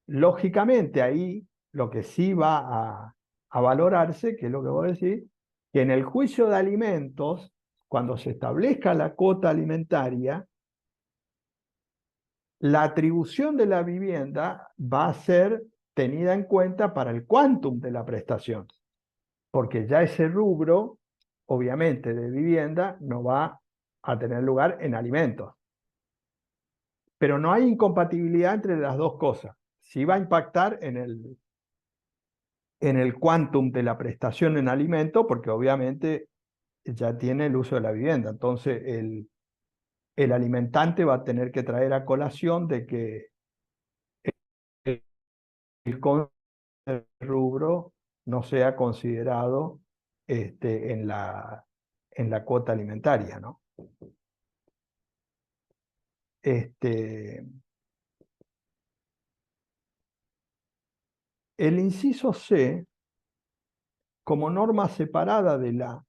Lógicamente ahí lo que sí va a valorarse, que es lo que voy a decir, que en el juicio de alimentos, cuando se establezca la cuota alimentaria, la atribución de la vivienda va a ser tenida en cuenta para el quantum de la prestación, porque ya ese rubro, obviamente, de vivienda no va a tener lugar en alimentos. Pero no hay incompatibilidad entre las dos cosas. Sí va a impactar en el quantum de la prestación en alimento, porque obviamente ya tiene el uso de la vivienda. Entonces, el alimentante va a tener que traer a colación de que el rubro no sea considerado en la cuota alimentaria, ¿no? El inciso C, como norma separada de la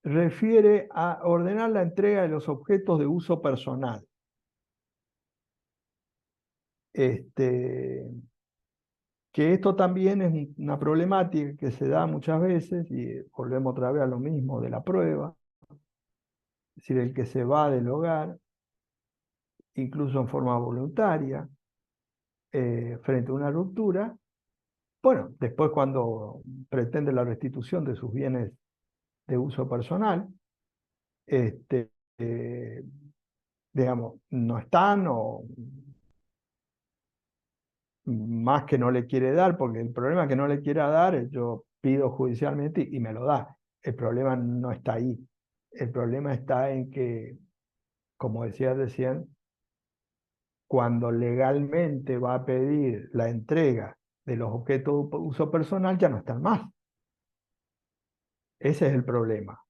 refiere a ordenar la entrega de los objetos de uso personal. Que esto también es una problemática que se da muchas veces, y volvemos otra vez a lo mismo de la prueba, es decir, el que se va del hogar, incluso en forma voluntaria, frente a una ruptura, bueno, después cuando pretende la restitución de sus bienes de uso personal, digamos, no están o más que no le quiere dar, porque el problema que no le quiera dar es yo pido judicialmente y me lo da. El problema no está ahí. El problema está en que, como decía recién, cuando legalmente va a pedir la entrega de los objetos de uso personal, ya no están más. Ese es el problema.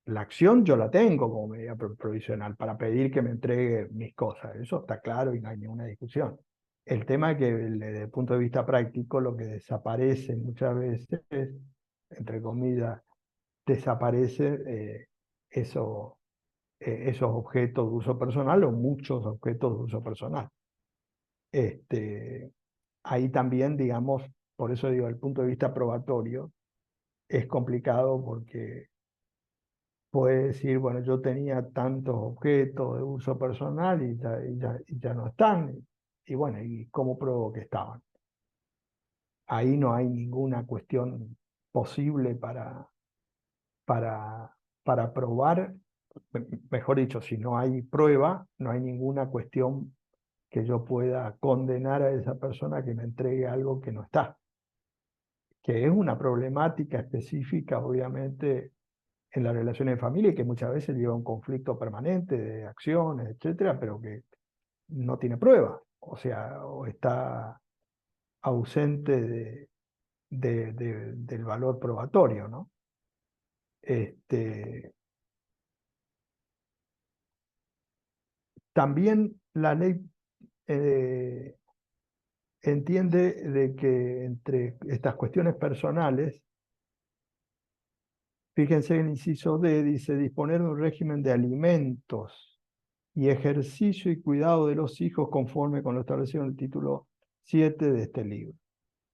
La acción yo la tengo como medida provisional para pedir que me entregue mis cosas. Eso está claro y no hay ninguna discusión. El tema es que desde el punto de vista práctico lo que desaparece muchas veces, entre comillas, desaparece esos objetos de uso personal o muchos objetos de uso personal. ahí también, digamos, por eso digo, desde el punto de vista probatorio, es complicado porque puede decir, bueno, yo tenía tantos objetos de uso personal y ya no están. Y bueno, ¿y cómo pruebo que estaban? Ahí no hay ninguna cuestión posible para probar, mejor dicho, si no hay prueba, no hay ninguna cuestión que yo pueda condenar a esa persona que me entregue algo que no está, que es una problemática específica, obviamente, en las relaciones de familia y que muchas veces lleva a un conflicto permanente de acciones, etcétera, pero que no tiene prueba, o sea, o está ausente del valor probatorio, ¿no? También la ley entiende de que entre estas cuestiones personales, fíjense en el inciso D, dice disponer de un régimen de alimentos y ejercicio y cuidado de los hijos conforme con lo establecido en el título 7 de este libro.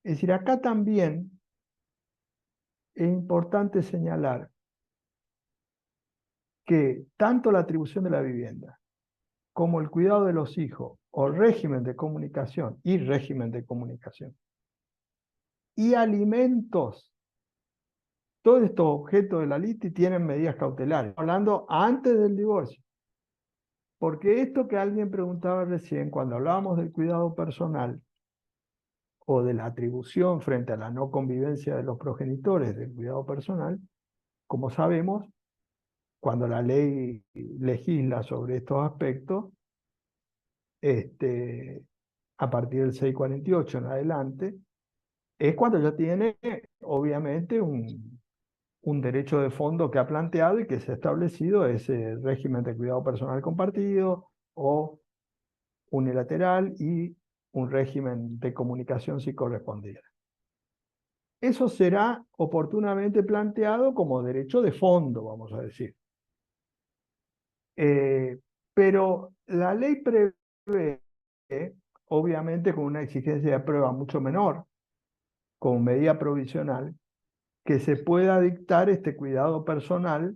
Es decir, acá también es importante señalar que tanto la atribución de la vivienda como el cuidado de los hijos o régimen de comunicación y alimentos, todos estos objetos de la LITI tienen medidas cautelares, hablando antes del divorcio. Porque esto que alguien preguntaba recién, cuando hablábamos del cuidado personal o de la atribución frente a la no convivencia de los progenitores del cuidado personal, como sabemos, cuando la ley legisla sobre estos aspectos, a partir del 648 en adelante, es cuando ya tiene, obviamente, un derecho de fondo que ha planteado y que se ha establecido ese régimen de cuidado personal compartido o unilateral y un régimen de comunicación si correspondiera. Eso será oportunamente planteado como derecho de fondo, vamos a decir. Pero la ley prevé, obviamente con una exigencia de prueba mucho menor, con medida provisional, que se pueda dictar este cuidado personal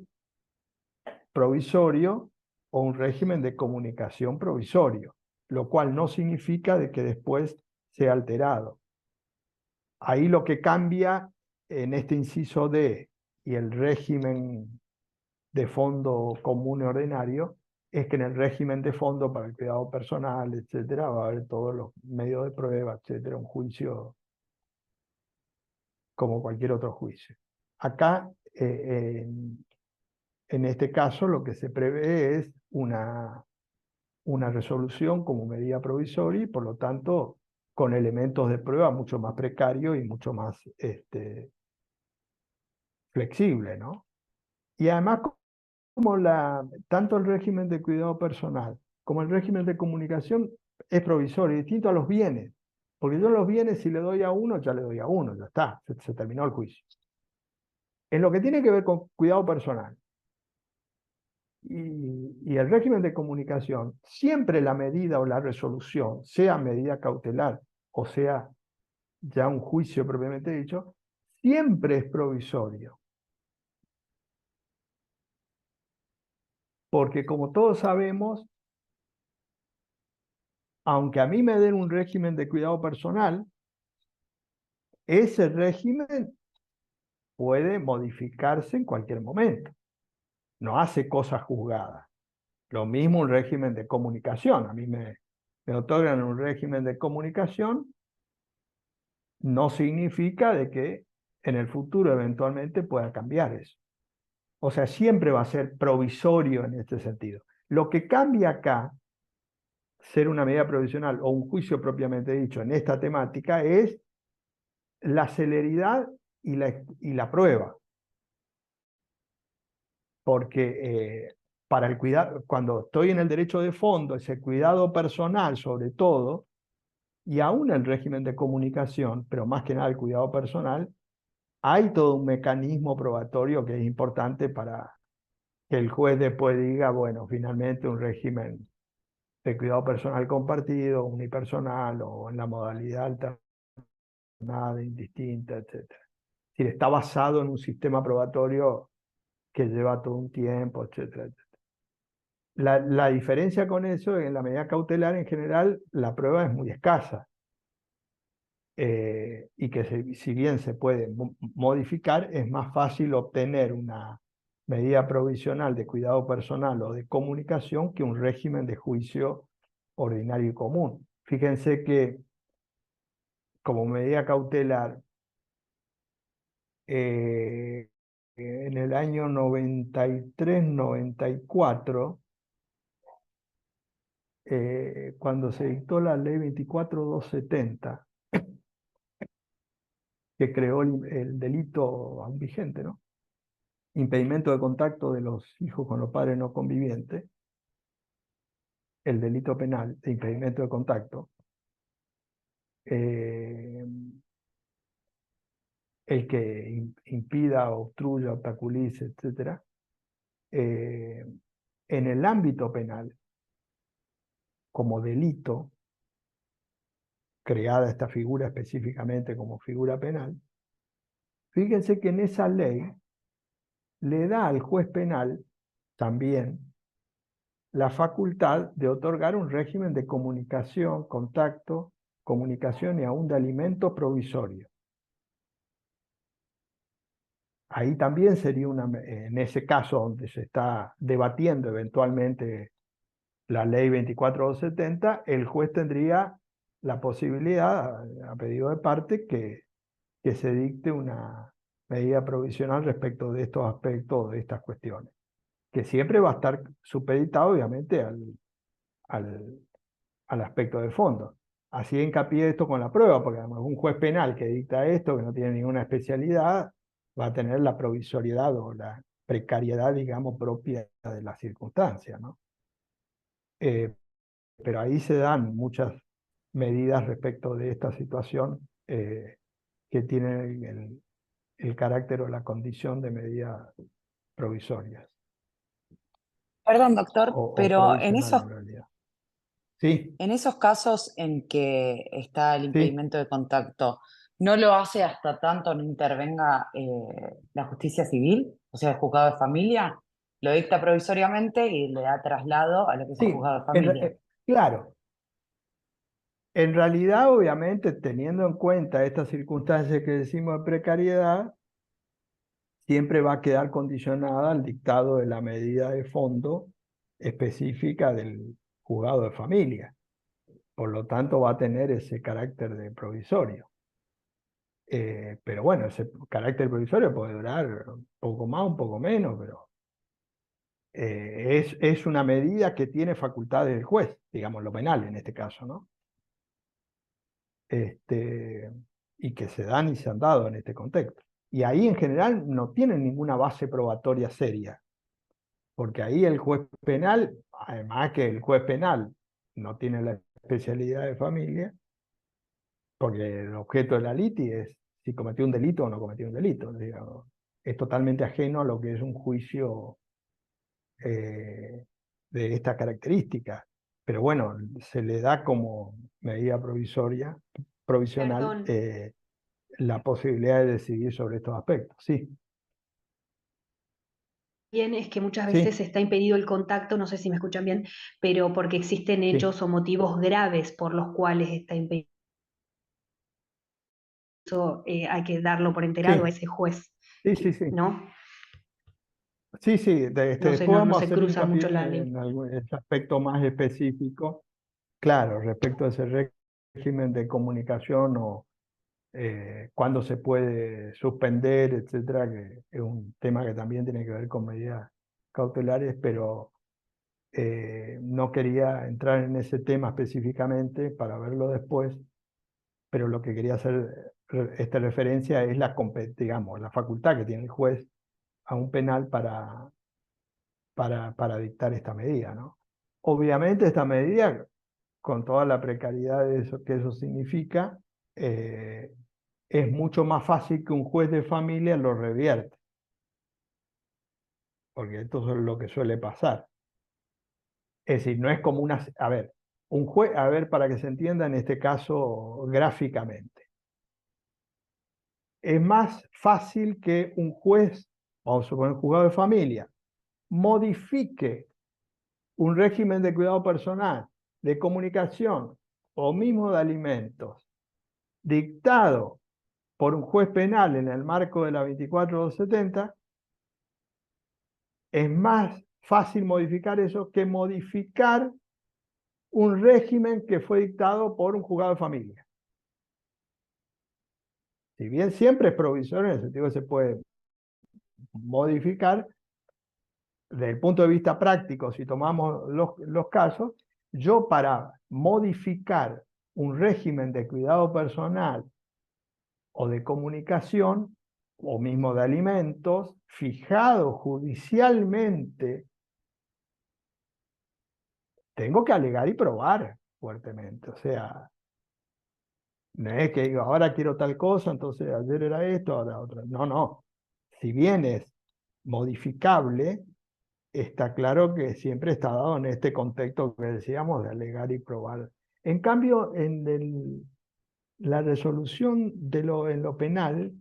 provisorio o un régimen de comunicación provisorio, lo cual no significa de que después sea alterado. Ahí lo que cambia en este inciso D y el régimen de fondo común y ordinario es que en el régimen de fondo para el cuidado personal, etcétera, va a haber todos los medios de prueba, etcétera, un juicio como cualquier otro juicio. Acá, en este caso, lo que se prevé es una resolución como medida provisoria y, por lo tanto, con elementos de prueba mucho más precarios y mucho más flexible, ¿no? Y además, como tanto el régimen de cuidado personal como el régimen de comunicación es provisorio, distinto a los bienes. Porque yo los bienes, si le doy a uno, ya le doy a uno, ya está, se terminó el juicio. En lo que tiene que ver con cuidado personal y el régimen de comunicación, siempre la medida o la resolución, sea medida cautelar o sea ya un juicio propiamente dicho, siempre es provisorio. Porque como todos sabemos, aunque a mí me den un régimen de cuidado personal, ese régimen puede modificarse en cualquier momento. No hace cosas juzgadas. Lo mismo un régimen de comunicación. A mí me otorgan un régimen de comunicación, no significa de que en el futuro eventualmente pueda cambiar eso. O sea, siempre va a ser provisorio en este sentido. Lo que cambia acá, ser una medida provisional o un juicio propiamente dicho en esta temática, es la celeridad y la prueba. Porque para el cuidado, cuando estoy en el derecho de fondo, ese cuidado personal sobre todo, y aún el régimen de comunicación, pero más que nada el cuidado personal, hay todo un mecanismo probatorio que es importante para que el juez después diga, bueno, finalmente un régimen de cuidado personal compartido, unipersonal o en la modalidad indistinta, etc. Es decir, está basado en un sistema probatorio que lleva todo un tiempo, etcétera, etcétera. La diferencia con eso, en la medida cautelar en general, la prueba es muy escasa. Y que si bien se puede modificar, es más fácil obtener una medida provisional de cuidado personal o de comunicación que un régimen de juicio ordinario y común. Fíjense que como medida cautelar, en el año 93-94, cuando se dictó la ley 24270, que creó el delito aún vigente, ¿no? Impedimento de contacto de los hijos con los padres no convivientes, el delito penal de impedimento de contacto, el que impida, obstruya, obstaculice, etc. En el ámbito penal, como delito, creada esta figura específicamente como figura penal, fíjense que en esa ley le da al juez penal también la facultad de otorgar un régimen de comunicación, contacto, comunicación y aún de alimento provisorio. Ahí también sería en ese caso donde se está debatiendo eventualmente la ley 24270, el juez tendría la posibilidad, a pedido de parte, que se dicte una medida provisional respecto de estos aspectos, de estas cuestiones, que siempre va a estar supeditado obviamente al aspecto de fondo. Así hincapié esto con la prueba, porque además un juez penal que dicta esto, que no tiene ninguna especialidad, va a tener la provisoriedad o la precariedad, digamos, propia de la circunstancia, ¿no? Pero ahí se dan muchas medidas respecto de esta situación que tienen el carácter o la condición de medidas provisorias. Perdón, doctor, O pero provisionales en realidad. Sí, en esos casos en que está el sí. impedimento de contacto, ¿no lo hace hasta tanto no intervenga la justicia civil, o sea, el juzgado de familia? Lo dicta provisoriamente y le da traslado a lo que es el Sí, juzgado de familia. claro. En realidad, obviamente, teniendo en cuenta estas circunstancias que decimos de precariedad, siempre va a quedar condicionada al dictado de la medida de fondo específica del juzgado de familia. Por lo tanto, va a tener ese carácter de provisorio. Pero bueno, ese carácter provisorio puede durar un poco más, un poco menos, pero es una medida que tiene facultades del juez, digamos, lo penal en este caso, ¿no? Y que se dan y se han dado en este contexto. Y ahí en general no tienen ninguna base probatoria seria, porque ahí el juez penal, además que el juez penal no tiene la especialidad de familia, porque el objeto de la liti es si cometió un delito o no cometió un delito, digamos. Es totalmente ajeno a lo que es un juicio de esta característica. Pero bueno, se le da como medida provisional Perdón. La posibilidad de decidir sobre estos aspectos. Sí, Bien, es que muchas sí, veces está impedido el contacto, no sé si me escuchan bien, pero porque existen sí, hechos o motivos graves por los cuales está impedido. Eso, hay que darlo por enterado a sí, ese juez, sí, sí, sí. ¿no? Sí, sí, No sé, después no vamos a se hacer cruza hincapié mucho la ley. en ese aspecto más específico, claro, respecto a ese régimen de comunicación o cuándo se puede suspender, etcétera, que es un tema que también tiene que ver con medidas cautelares, pero no quería entrar en ese tema específicamente para verlo después, pero lo que quería hacer esta referencia es digamos, la facultad que tiene el juez a un penal para dictar esta medida, ¿no? Obviamente esta medida, con toda la precariedad que eso significa, es mucho más fácil que un juez de familia lo revierte, porque esto es lo que suele pasar. Es decir, no es como a ver, un juez, a ver, para que se entienda en este caso gráficamente. es más fácil que un juez, vamos a suponer un juzgado de familia, modifique un régimen de cuidado personal, de comunicación o mismo de alimentos, dictado por un juez penal en el marco de la 24270, es más fácil modificar eso que modificar un régimen que fue dictado por un juzgado de familia. Si bien siempre es provisorio, en el sentido que se puede modificar, desde el punto de vista práctico, si tomamos los casos, yo para modificar un régimen de cuidado personal o de comunicación, o mismo de alimentos, fijado judicialmente, tengo que alegar y probar fuertemente. O sea, no es que digo, ahora quiero tal cosa, entonces ayer era esto, ahora otra. No, no. Si bien es modificable, está claro que siempre está dado en este contexto que decíamos de alegar y probar. En cambio, la resolución en lo penal,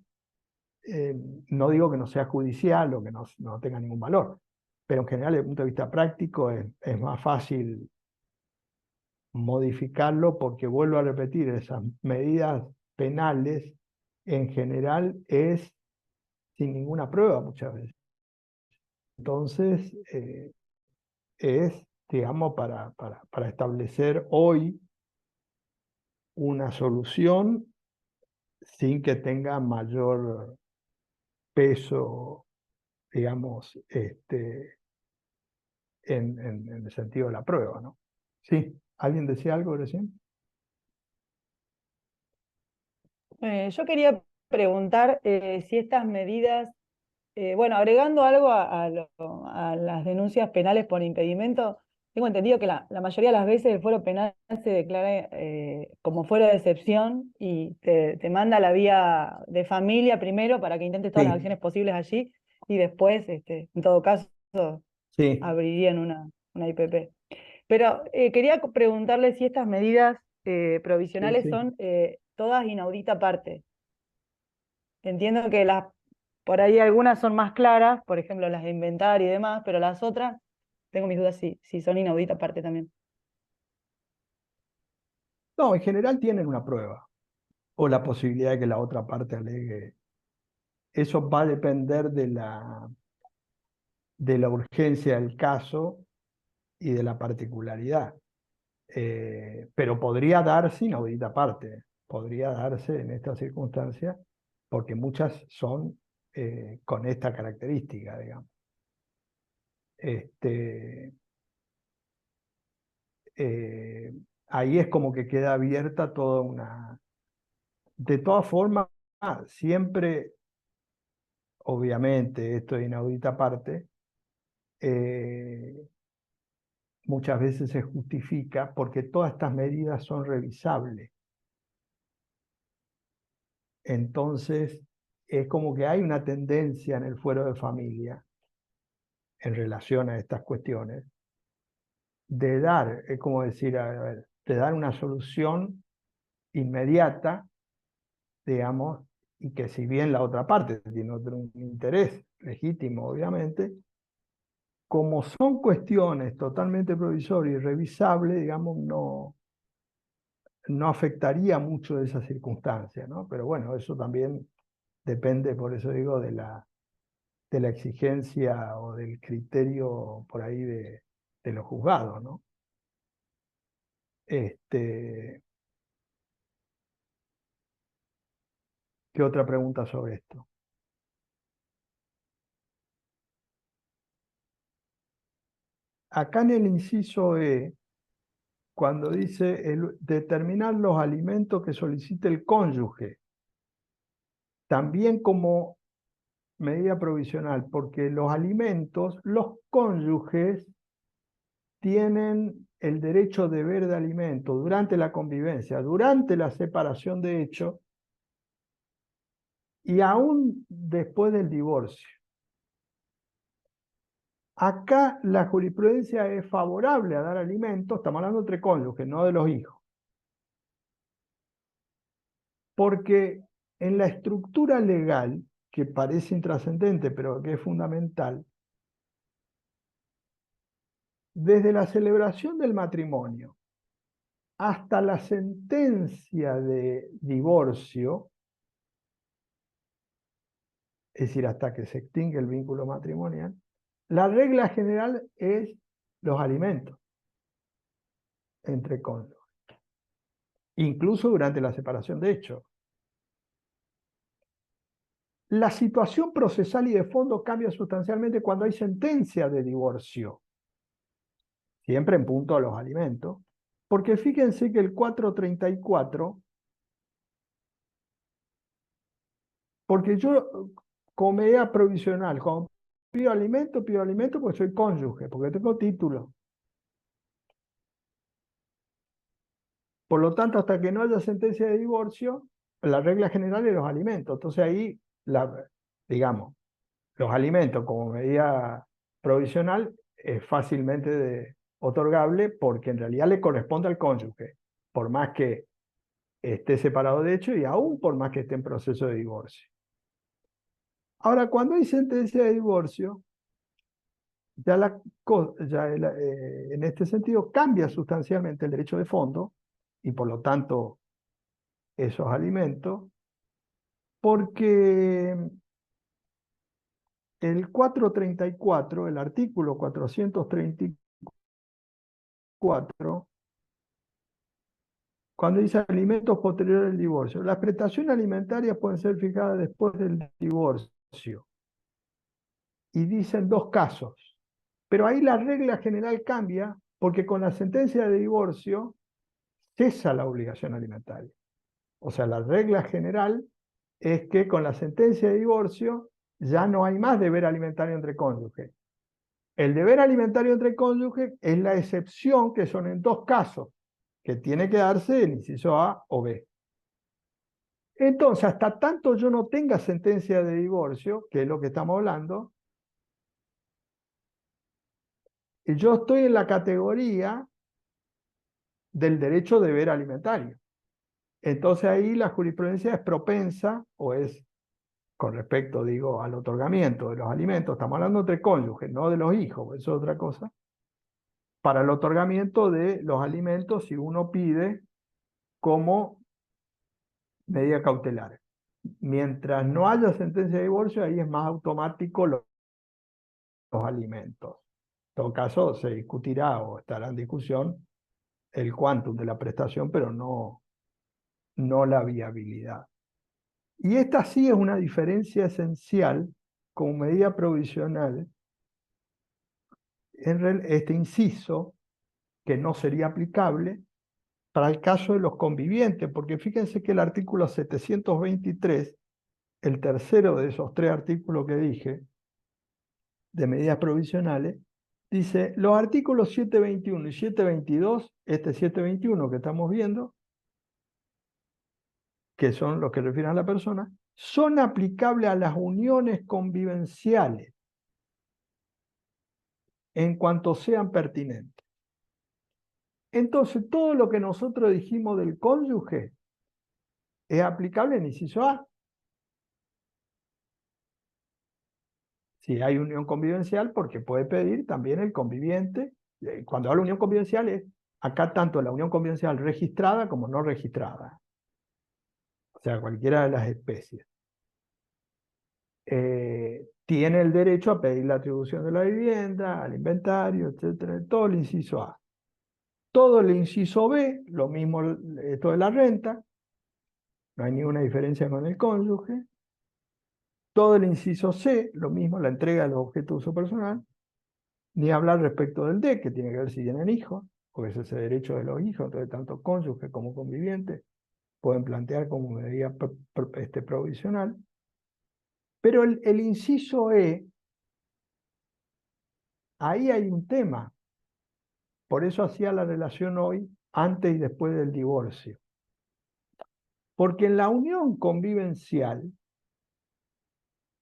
no digo que no sea judicial o que no tenga ningún valor, pero en general, desde el punto de vista práctico, es más fácil modificarlo porque, vuelvo a repetir, esas medidas penales en general es sin ninguna prueba muchas veces. Entonces, es, digamos, para establecer hoy una solución sin que tenga mayor peso, digamos, en el sentido de la prueba, ¿no? Sí, ¿alguien decía algo recién? Yo quería preguntar si estas medidas, bueno, agregando algo a las denuncias penales por impedimento, tengo entendido que la mayoría de las veces el fuero penal se declara como fuero de excepción y te manda a la vía de familia primero para que intentes todas las Sí, acciones posibles allí y después, en todo caso, sí, abrirían una IPP. Pero quería preguntarle si estas medidas sí, provisionales sí. son todas inaudita parte. Entiendo que por ahí algunas son más claras, por ejemplo las de inventario y demás, pero las otras tengo mis dudas si son inaudita parte también. No, en general tienen una prueba o la posibilidad de que la otra parte alegue. Eso va a depender de la urgencia del caso y de la particularidad. Pero podría darse inaudita parte, podría darse en estas circunstancias, porque muchas son con esta característica, digamos. Ahí es como que queda abierta toda una... De todas formas, siempre, obviamente, esto de inaudita parte, muchas veces se justifica porque todas estas medidas son revisables. Entonces, es como que hay una tendencia en el fuero de familia en relación a estas cuestiones de dar, es como decir, a ver, de dar una solución inmediata, digamos, y que si bien la otra parte tiene otro interés legítimo, obviamente, como son cuestiones totalmente provisorias y revisables, digamos, no afectaría mucho de esa circunstancia, ¿no? Pero bueno, eso también depende, por eso digo, de la exigencia o del criterio por ahí de los juzgados, ¿no? ¿Qué otra pregunta sobre esto? Acá en el inciso E, cuando dice determinar los alimentos que solicite el cónyuge, también como medida provisional, porque los alimentos, los cónyuges tienen el derecho de deber de alimento durante la convivencia, durante la separación de hecho y aún después del divorcio. Acá la jurisprudencia es favorable a dar alimentos, estamos hablando entre cónyuges, no de los hijos. Porque en la estructura legal, que parece intrascendente, pero que es fundamental, desde la celebración del matrimonio hasta la sentencia de divorcio, es decir, hasta que se extingue el vínculo matrimonial, la regla general es los alimentos entre cónyuges, incluso durante la separación de hecho. La situación procesal y de fondo cambia sustancialmente cuando hay sentencia de divorcio, siempre en punto a los alimentos, porque fíjense que el 434, porque yo como medida provisional, cuando pido alimento porque soy cónyuge, porque tengo título. Por lo tanto, hasta que no haya sentencia de divorcio, la regla general es los alimentos. Entonces ahí, digamos, los alimentos como medida provisional es fácilmente otorgable porque en realidad le corresponde al cónyuge, por más que esté separado de hecho y aún por más que esté en proceso de divorcio. Ahora, cuando hay sentencia de divorcio, en este sentido cambia sustancialmente el derecho de fondo y por lo tanto esos alimentos, porque el 434, el artículo 434, cuando dice alimentos posteriores al divorcio, las prestaciones alimentarias pueden ser fijadas después del divorcio. Y dicen dos casos. Pero ahí la regla general cambia porque con la sentencia de divorcio cesa la obligación alimentaria. O sea, la regla general es que con la sentencia de divorcio ya no hay más deber alimentario entre cónyuges. El deber alimentario entre cónyuges es la excepción, que son en dos casos, que tiene que darse el inciso A o B. Entonces, hasta tanto yo no tenga sentencia de divorcio, que es lo que estamos hablando, yo estoy en la categoría del derecho de deber alimentario. Entonces ahí la jurisprudencia es propensa, o es con respecto, digo, al otorgamiento de los alimentos, estamos hablando entre cónyuges, no de los hijos, eso es otra cosa, para el otorgamiento de los alimentos si uno pide como medida cautelar. Mientras no haya sentencia de divorcio, ahí es más automático los alimentos. En todo caso, se discutirá o estará en discusión el quantum de la prestación, pero no la viabilidad. Y esta sí es una diferencia esencial como medida provisional en este inciso que no sería aplicable para el caso de los convivientes, porque fíjense que el artículo 723, el tercero de esos tres artículos que dije, de medidas provisionales, dice, los artículos 721 y 722, este 721 que estamos viendo, que son los que refieren a la persona, son aplicables a las uniones convivenciales en cuanto sean pertinentes. Entonces, todo lo que nosotros dijimos del cónyuge es aplicable en inciso A. Si hay unión convivencial, porque puede pedir también el conviviente. Cuando hablo de unión convivencial es acá tanto la unión convivencial registrada como no registrada. O sea, cualquiera de las especies. Tiene el derecho a pedir la atribución de la vivienda, al inventario, etcétera, todo el inciso A. Todo el inciso B, lo mismo esto de la renta, no hay ninguna diferencia con el cónyuge. Todo el inciso C, lo mismo la entrega de los objetos de uso personal. Ni hablar respecto del D, que tiene que ver si tienen hijos, porque ese es el derecho de los hijos, entonces tanto cónyuge como convivientes pueden plantear como medida provisional. Pero el inciso E, ahí hay un tema. Por eso hacía la relación hoy, antes y después del divorcio. Porque en la unión convivencial,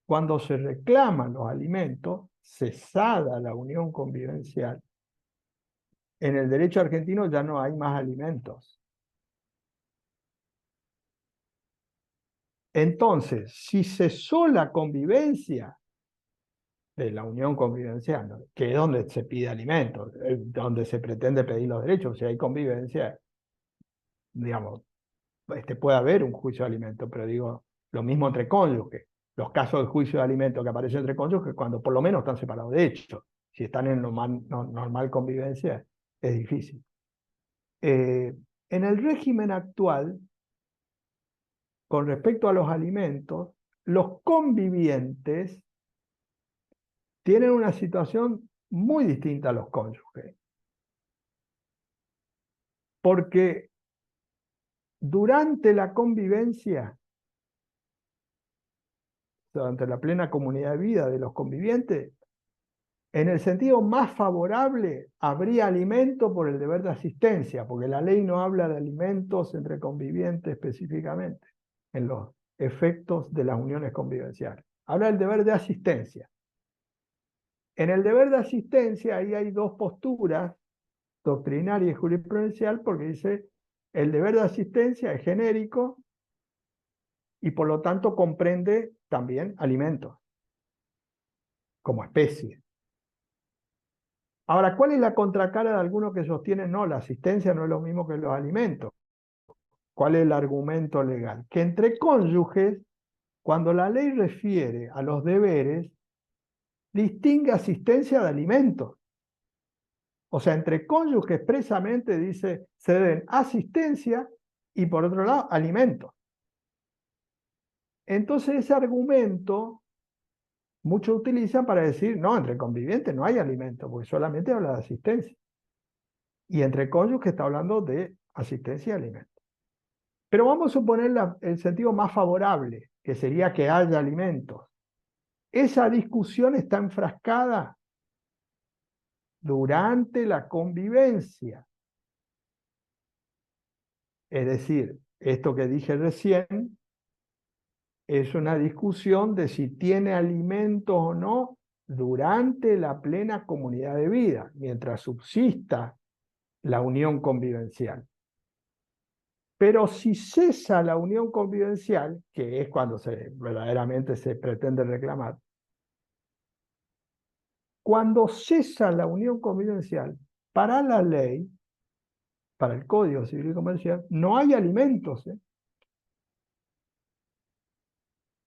cuando se reclaman los alimentos, cesada la unión convivencial, en el derecho argentino ya no hay más alimentos. Entonces, si cesó la convivencia de la unión convivencial, ¿no?, que es donde se pide alimentos, donde se pretende pedir los derechos, si hay convivencia, digamos, puede haber un juicio de alimentos, pero digo, lo mismo entre cónyuges. Los casos de juicio de alimentos que aparecen entre cónyuges, cuando por lo menos están separados de hecho. Si están en normal convivencia, es difícil. En el régimen actual, con respecto a los alimentos, los convivientes tienen una situación muy distinta a los cónyuges. Porque durante la convivencia, durante la plena comunidad de vida de los convivientes, en el sentido más favorable, habría alimento por el deber de asistencia, porque la ley no habla de alimentos entre convivientes específicamente, en los efectos de las uniones convivenciales. Habla del deber de asistencia. En el deber de asistencia ahí hay dos posturas, doctrinaria y jurisprudencial, porque dice el deber de asistencia es genérico y por lo tanto comprende también alimentos como especie. Ahora, ¿cuál es la contracara de algunos que sostienen no, la asistencia no es lo mismo que los alimentos? ¿Cuál es el argumento legal? Que entre cónyuges, cuando la ley refiere a los deberes, distingue asistencia de alimentos. O sea, entre cónyuges expresamente dice, se deben asistencia y por otro lado, alimentos. Entonces ese argumento muchos utilizan para decir, no, entre convivientes no hay alimentos, porque solamente habla de asistencia. Y entre cónyuges está hablando de asistencia y alimentos. Pero vamos a suponer el sentido más favorable, que sería que haya alimentos. Esa discusión está enfrascada durante la convivencia. Es decir, esto que dije recién es una discusión de si tiene alimentos o no durante la plena comunidad de vida, mientras subsista la unión convivencial. Pero si cesa la unión convivencial, que es cuando verdaderamente se pretende reclamar, cuando cesa la unión convivencial, para la ley, para el Código Civil y Comercial, no hay alimentos.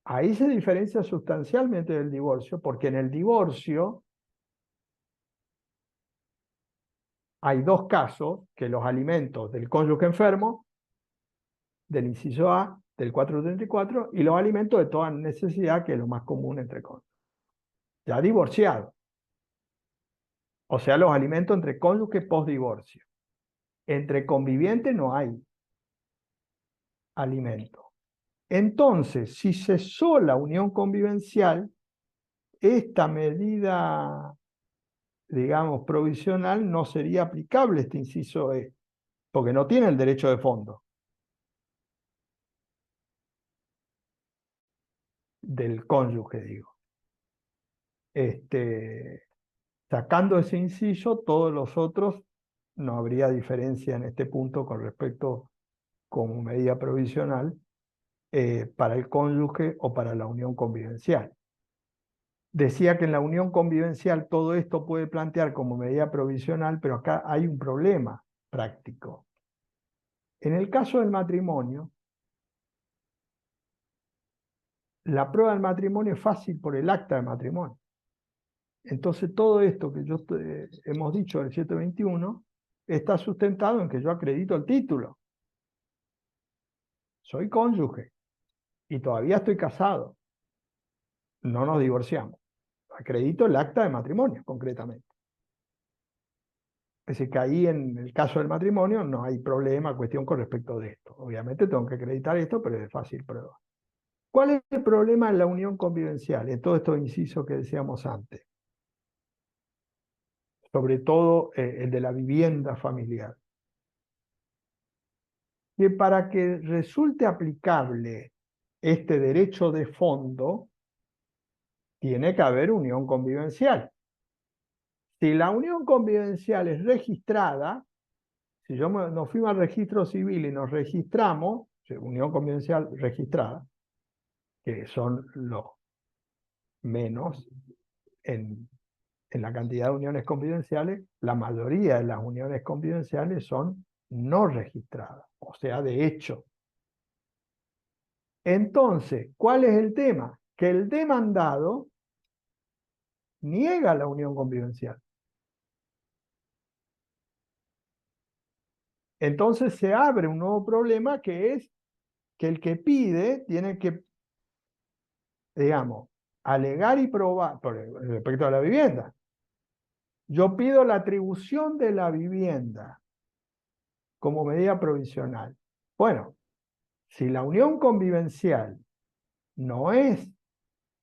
Ahí se diferencia sustancialmente del divorcio, porque en el divorcio hay dos casos, que los alimentos del cónyuge enfermo, del inciso A, del 434, y los alimentos de toda necesidad, que es lo más común entre cónyuges. Ya divorciado. O sea, los alimentos entre cónyuges post-divorcio. Entre convivientes no hay alimento. Entonces, si cesó la unión convivencial, esta medida, digamos, provisional no sería aplicable, este inciso E, porque no tiene el derecho de fondo del cónyuge, digo. Sacando ese inciso, todos los otros no habría diferencia en este punto con respecto como medida provisional para el cónyuge o para la unión convivencial. Decía que en la unión convivencial todo esto puede plantear como medida provisional, pero acá hay un problema práctico. En el caso del matrimonio, la prueba del matrimonio es fácil por el acta de matrimonio. Entonces todo esto que hemos dicho del 721 está sustentado en que yo acredito el título. Soy cónyuge y todavía estoy casado. No nos divorciamos. Acredito el acta de matrimonio, concretamente. Es decir, que ahí en el caso del matrimonio no hay problema, cuestión con respecto de esto. Obviamente tengo que acreditar esto, pero es de fácil prueba. ¿Cuál es el problema en la unión convivencial? En todo estos incisos que decíamos antes. Sobre todo el de la vivienda familiar. Que para que resulte aplicable este derecho de fondo, tiene que haber unión convivencial. Si la unión convivencial es registrada, si nos fuimos al registro civil y nos registramos, unión convivencial registrada, que son los menos en la cantidad de uniones convivenciales, la mayoría de las uniones convivenciales son no registradas, o sea, de hecho. Entonces, ¿cuál es el tema? Que el demandado niega la unión convivencial. Entonces se abre un nuevo problema, que es que el que pide tiene que, digamos, alegar y probar, respecto a la vivienda. Yo pido la atribución de la vivienda como medida provisional. Bueno, si la unión convivencial no es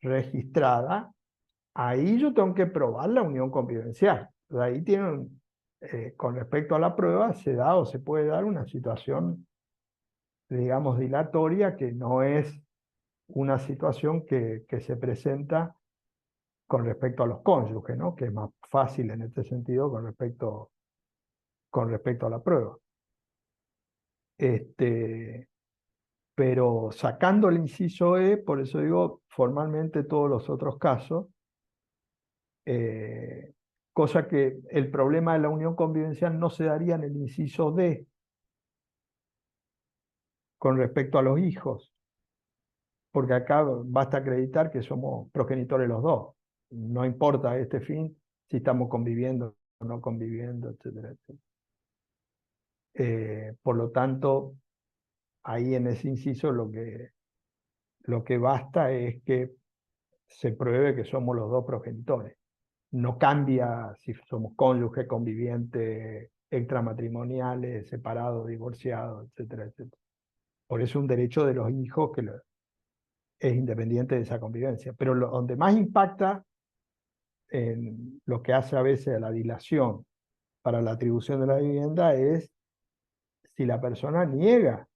registrada, ahí yo tengo que probar la unión convivencial. Ahí tienen, con respecto a la prueba, se da o se puede dar una situación, digamos, dilatoria, que no es una situación que se presenta con respecto a los cónyuges, ¿no? Que es más fácil en este sentido con respecto a la prueba. Pero sacando el inciso E, por eso digo, formalmente todos los otros casos, cosa que el problema de la unión convivencial no se daría en el inciso D, con respecto a los hijos, porque acá basta acreditar que somos progenitores los dos. No importa a este fin si estamos conviviendo o no conviviendo, etcétera, etcétera. Por lo tanto, ahí en ese inciso lo que basta es que se pruebe que somos los dos progenitores. No cambia si somos cónyuges, convivientes, extramatrimoniales, separados, divorciados, etcétera, etcétera. Por eso un derecho de los hijos que es independiente de esa convivencia. Pero donde más impacta en lo que hace a veces a la dilación para la atribución de la vivienda es si la persona niega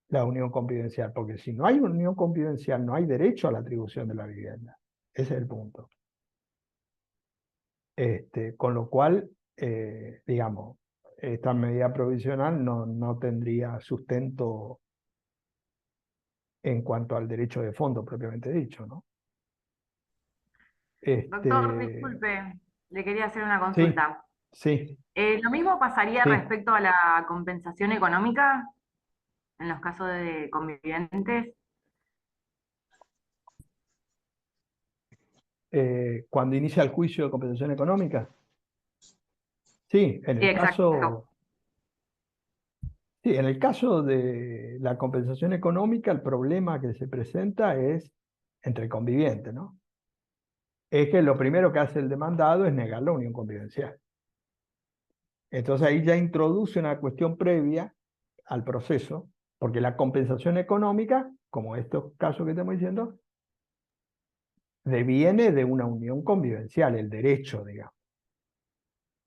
la unión convivencial, porque si no hay unión convivencial no hay derecho a la atribución de la vivienda. Ese es el punto. Con lo cual, digamos, esta medida provisional no tendría sustento en cuanto al derecho de fondo propiamente dicho, ¿no? Doctor, disculpe, le quería hacer una Sí, consulta. sí. ¿Lo mismo pasaría Sí. respecto a la compensación económica en los casos de convivientes? Cuando inicia el juicio de compensación económica. Sí, Sí, exacto. en el caso de la compensación económica, el problema que se presenta es entre convivientes, ¿no? Es que lo primero que hace el demandado es negar la unión convivencial. Entonces ahí ya introduce una cuestión previa al proceso, porque la compensación económica, como estos casos que estamos diciendo, deviene de una unión convivencial, el derecho, digamos.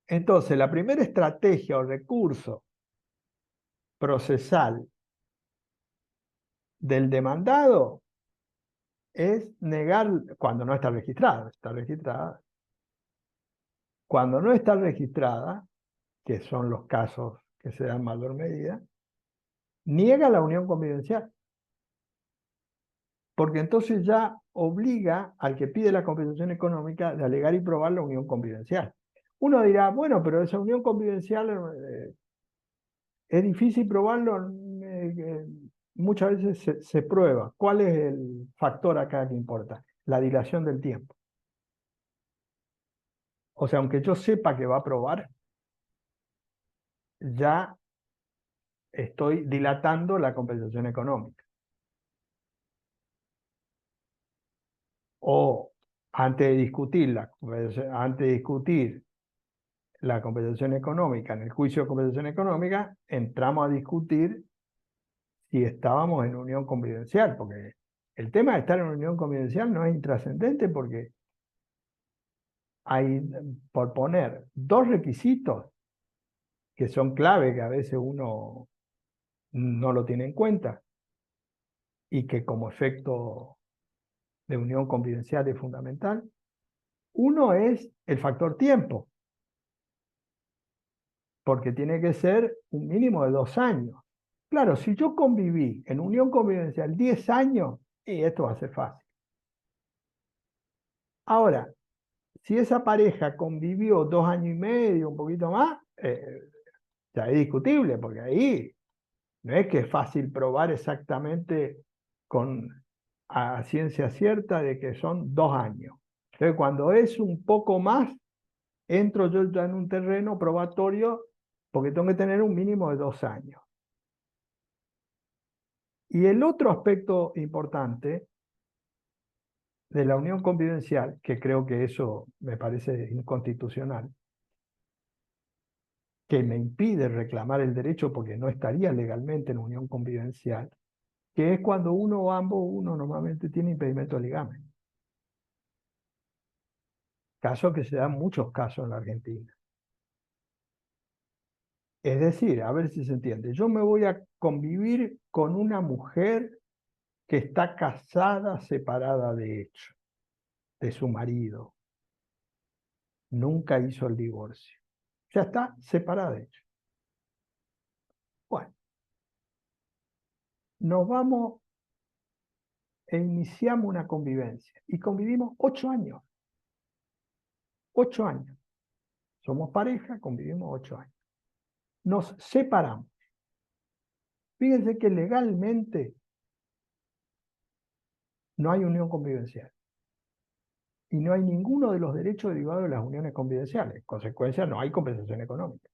Entonces, la primera estrategia o recurso procesal del demandado es negar cuando no está registrada. Cuando no está registrada, que son los casos que se dan en mayor medida, niega la unión convivencial. Porque entonces ya obliga al que pide la compensación económica de alegar y probar la unión convivencial. Uno dirá, bueno, pero esa unión convivencial es difícil probarlo, muchas veces se prueba. ¿Cuál es el factor acá que importa? La dilación del tiempo. O sea, aunque yo sepa que va a probar, ya estoy dilatando la compensación económica. O antes de discutir la compensación económica, en el juicio de compensación económica, entramos a discutir si estábamos en unión convivencial, porque el tema de estar en unión convivencial no es intrascendente, porque hay, por poner, dos requisitos que son clave, que a veces uno no lo tiene en cuenta, y que como efecto de unión convivencial es fundamental. Uno es el factor tiempo, porque tiene que ser un mínimo de 2 años, Claro, si yo conviví en unión convivencial 10 años, y esto va a ser fácil. Ahora, si esa pareja convivió 2 años y medio, un poquito más, ya es discutible, porque ahí no es que es fácil probar exactamente a ciencia cierta de que son 2 años. Entonces, cuando es un poco más, entro yo ya en un terreno probatorio porque tengo que tener un mínimo de 2 años. Y el otro aspecto importante de la unión convivencial, que creo que eso me parece inconstitucional, que me impide reclamar el derecho porque no estaría legalmente en unión convivencial, que es cuando uno o ambos, uno normalmente tiene impedimento de ligamen. Caso que se dan muchos casos en la Argentina. Es decir, a ver si se entiende, yo me voy a convivir con una mujer que está casada, separada de hecho, de su marido. Nunca hizo el divorcio. Ya está separada de hecho. Bueno, nos vamos e iniciamos una convivencia. Y convivimos 8 años. 8 años. Somos pareja, convivimos 8 años. Nos separamos. Fíjense que legalmente no hay unión convivencial. Y no hay ninguno de los derechos derivados de las uniones convivenciales. En consecuencia, no hay compensación económica.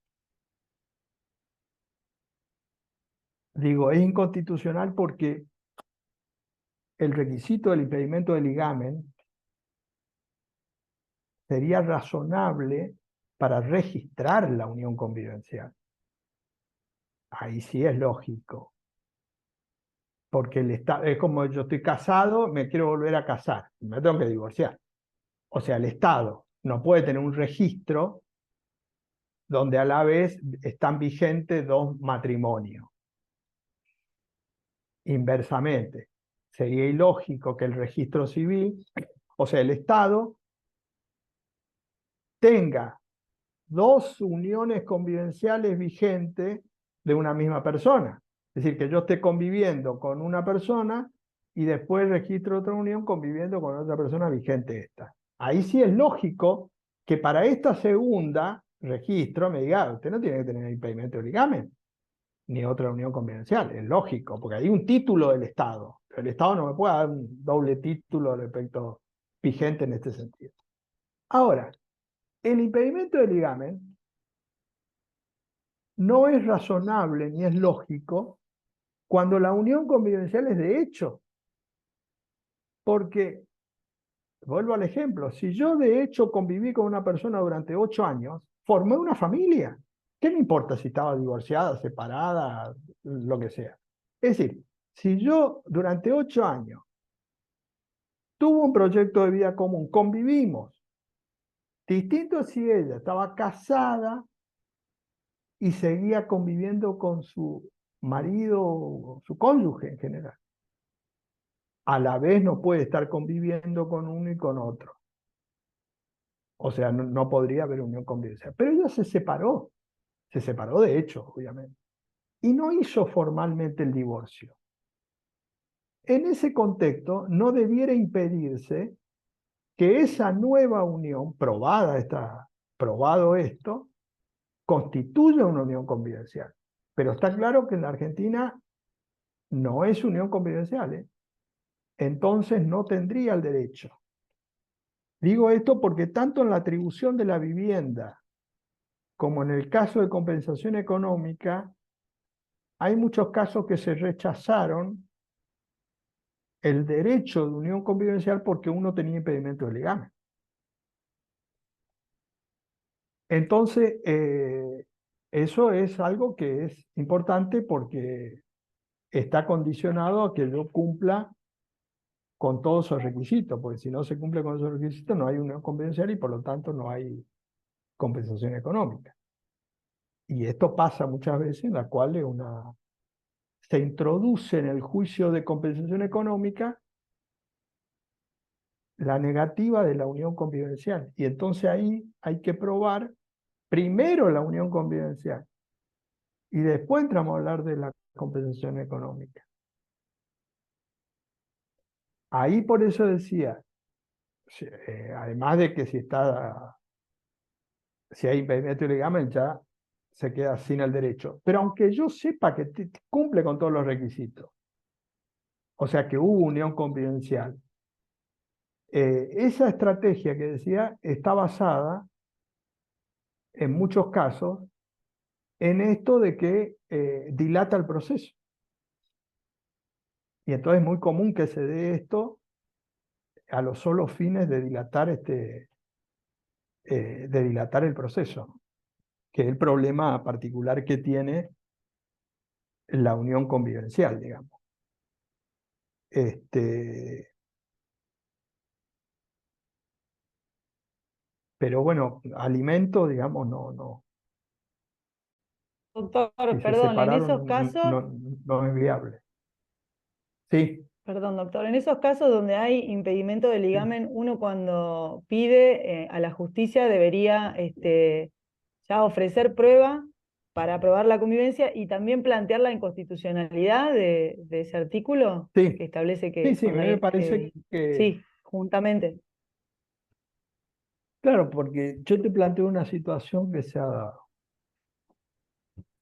Digo, es inconstitucional porque el requisito del impedimento de ligamen sería razonable para registrar la unión convivencial. Ahí sí es lógico. Porque el Estado, es como yo estoy casado, me quiero volver a casar, me tengo que divorciar. O sea, el Estado no puede tener un registro donde a la vez están vigentes 2 matrimonios. Inversamente, sería ilógico que el registro civil, o sea, el Estado, tenga 2 uniones convivenciales vigentes de una misma persona. Es decir, que yo esté conviviendo con una persona y después registro otra unión conviviendo con otra persona vigente esta. Ahí sí es lógico que para esta segunda registro me diga, usted no tiene que tener impedimento de ligamen, ni otra unión convivencial. Es lógico, porque hay un título del Estado. Pero el Estado no me puede dar un doble título respecto vigente en este sentido. Ahora, el impedimento de ligamen no es razonable ni es lógico cuando la unión convivencial es de hecho. Porque, vuelvo al ejemplo, si yo de hecho conviví con una persona durante 8 años, formé una familia. ¿Qué me importa si estaba divorciada, separada, lo que sea? Es decir, si yo durante 8 años tuve un proyecto de vida común, convivimos, distinto si ella estaba casada y seguía conviviendo con su marido o su cónyuge en general. A la vez no puede estar conviviendo con uno y con otro. O sea, no podría haber unión convivencial. Pero ella se separó de hecho, obviamente, y no hizo formalmente el divorcio. En ese contexto, no debiera impedirse que esa nueva unión, probado esto, constituya una unión convivencial. Pero está claro que en la Argentina no es unión convivencial, ¿eh? Entonces no tendría el derecho. Digo esto porque tanto en la atribución de la vivienda como en el caso de compensación económica, hay muchos casos que se rechazaron el derecho de unión convivencial porque uno tenía impedimento de ligamen. Entonces, eso es algo que es importante porque está condicionado a que yo cumpla con todos esos requisitos, porque si no se cumple con esos requisitos no hay unión convivencial y por lo tanto no hay compensación económica. Y esto pasa muchas veces en la cual se introduce en el juicio de compensación económica la negativa de la unión convivencial. Y entonces ahí hay que probar primero la unión convivencial Y después entramos a hablar de la compensación económica. Ahí por eso decía, además de que si hay impedimento de ligamen ya se queda sin el derecho. Pero aunque yo sepa que cumple con todos los requisitos, o sea que hubo unión convivencial, esa estrategia que decía está basada en muchos casos en esto de que dilata el proceso. Y entonces es muy común que se dé esto a los solos fines de dilatar, el proceso, que es el problema particular que tiene la unión convivencial, digamos. Pero bueno, alimento, digamos, no. Doctor, Si se perdón, en separaron, esos casos, no es viable. Sí, perdón, doctor, en esos casos donde hay impedimento de ligamen, uno cuando pide a la justicia debería ya ofrecer prueba para aprobar la convivencia y también plantear la inconstitucionalidad de ese artículo sí, que establece sí, que sí, a mí me parece que, sí, juntamente. claro, porque yo te planteo una situación que se ha dado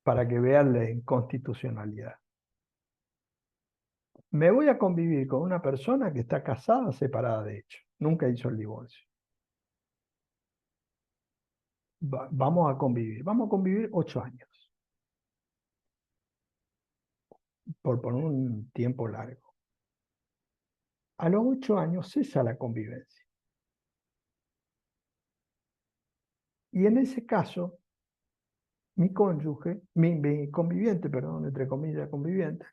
para que vean la inconstitucionalidad. Me voy a convivir con una persona que está casada, separada de hecho, nunca hizo el divorcio. Vamos a convivir 8 años, por un tiempo largo. A los 8 años cesa la convivencia. Y en ese caso, mi cónyuge, mi conviviente, perdón, entre comillas, conviviente,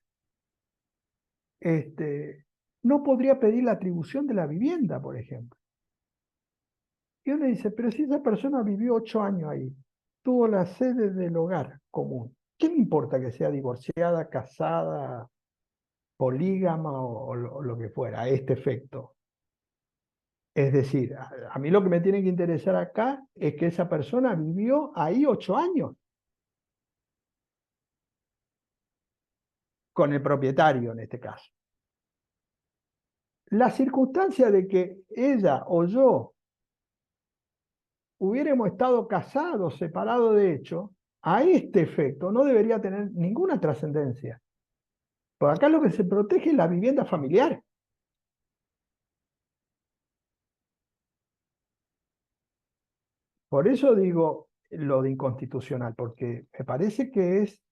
no podría pedir la atribución de la vivienda, por ejemplo. Y uno dice, pero si esa persona vivió 8 años ahí, tuvo la sede del hogar común, ¿qué me importa que sea divorciada, casada, polígama o lo que fuera, a este efecto? Es decir, a mí lo que me tiene que interesar acá es que esa persona vivió ahí 8 años con el propietario en este caso. La circunstancia de que ella o yo hubiéramos estado casados, separados de hecho, a este efecto no debería tener ninguna trascendencia. Por acá lo que se protege es la vivienda familiar. Por eso digo lo de inconstitucional, porque me parece que es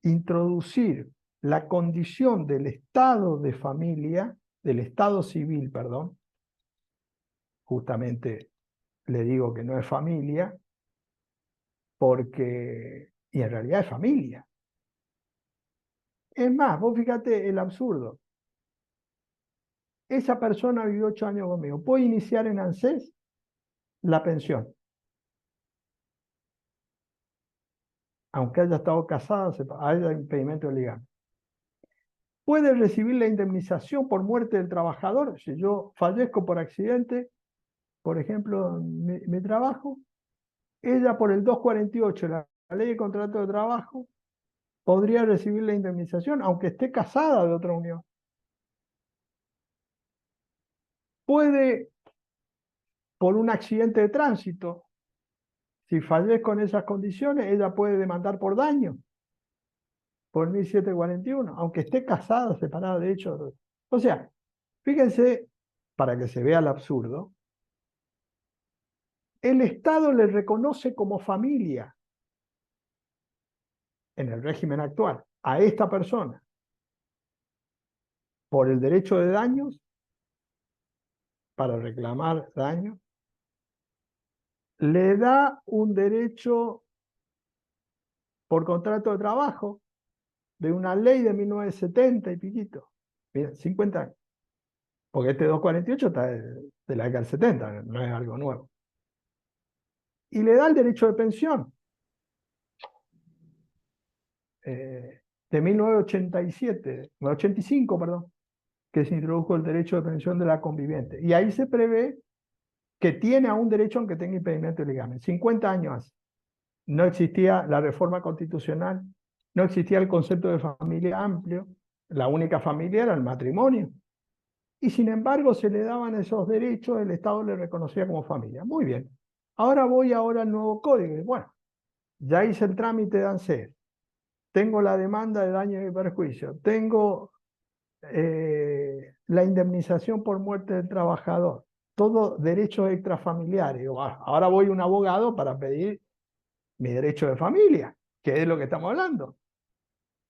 introducir la condición del estado de familia, del estado civil, perdón, justamente le digo que no es familia, y en realidad es familia. Es más, vos fíjate el absurdo. Esa persona vivió 8 años conmigo. Puedo iniciar en ANSES la pensión. Aunque haya estado casada, haya impedimento legal. Puede recibir la indemnización por muerte del trabajador. Si yo fallezco por accidente, por ejemplo, en mi trabajo, ella por el 248, la ley de contrato de trabajo, podría recibir la indemnización, aunque esté casada de otra unión. Puede, por un accidente de tránsito, si fallezco en esas condiciones, ella puede demandar por daño, por 1741, aunque esté casada, separada de hecho. O sea, fíjense, para que se vea el absurdo, el Estado le reconoce como familia en el régimen actual a esta persona por el derecho de daños, para reclamar daños, le da un derecho por contrato de trabajo de una ley de 1970 y piquito, mira, 50 años, porque este 248 está de la década del 70, no es algo nuevo. Y le da el derecho de pensión, de 1987, 85, perdón, que se introdujo el derecho de pensión de la conviviente. Y ahí se prevé que tiene aún derecho aunque tenga impedimento de ligamen. 50 años hace. No existía la reforma constitucional no existía el concepto de familia amplio, la única familia era el matrimonio. Y sin embargo se le daban esos derechos, el Estado le reconocía como familia. Muy bien. Ahora voy al nuevo código. Bueno, ya hice el trámite de ANSES, tengo la demanda de daño y perjuicio, tengo la indemnización por muerte del trabajador, todos derechos extrafamiliares. Ahora voy a un abogado para pedir mi derecho de familia, que es lo que estamos hablando.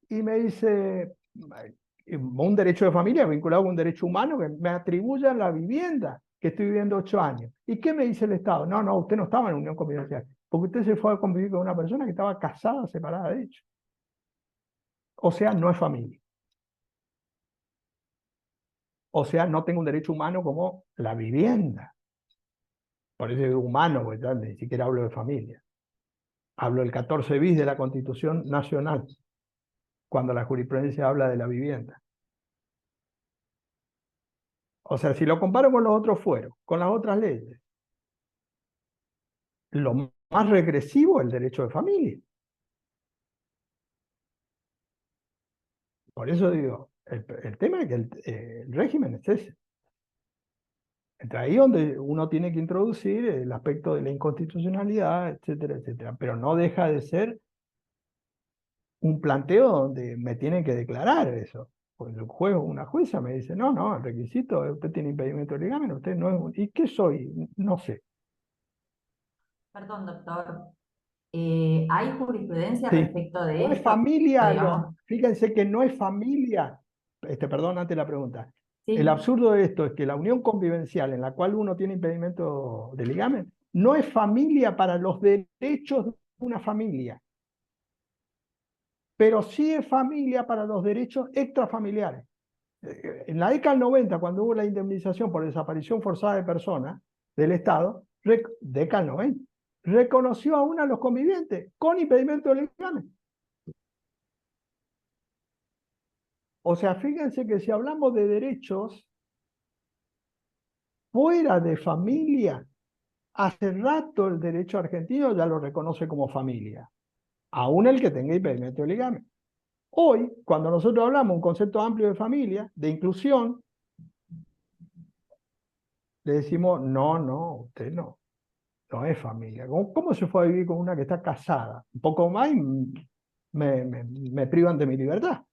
Y me dice, un derecho de familia vinculado con un derecho humano que me atribuya la vivienda, que estoy viviendo 8 años. ¿Y qué me dice el Estado? No, no, usted no estaba en unión convivencial, porque usted se fue a convivir con una persona que estaba casada, separada de hecho. O sea, no es familia. O sea, no tengo un derecho humano como la vivienda. Por eso digo humano, porque ya ni siquiera hablo de familia. Hablo del 14 bis de la Constitución Nacional, cuando la jurisprudencia habla de la vivienda. O sea, si lo comparo con los otros fueros, con las otras leyes, lo más regresivo es el derecho de familia. Por eso digo, el tema es que el régimen es ese. Entre ahí donde uno tiene que introducir el aspecto de la inconstitucionalidad, etcétera, etcétera. Pero no deja de ser un planteo donde me tienen que declarar eso. Pues el juez o una jueza me dice, no, no, el requisito, usted tiene impedimento de ligamen, usted no es un... ¿Y qué soy? No sé. Perdón, doctor. ¿Hay jurisprudencia Sí. respecto de No es esto? familia, Digamos, fíjense que no es familia. Perdón, antes la pregunta. sí. El absurdo de esto es que la unión convivencial en la cual uno tiene impedimento de ligamen no es familia para los derechos de una familia, pero sí es familia para los derechos extrafamiliares. En la década del 90, cuando hubo la indemnización por desaparición forzada de personas del Estado, década del 90, reconoció a uno de los convivientes con impedimento de ligamen. O sea, fíjense que si hablamos de derechos fuera de familia, hace rato el derecho argentino ya lo reconoce como familia, aún el que tenga impedimento de ligamen. Hoy, cuando nosotros hablamos de un concepto amplio de familia, de inclusión, le decimos, no, no, usted no es familia. ¿Cómo se fue a vivir con una que está casada? Un poco más y me privan de mi libertad.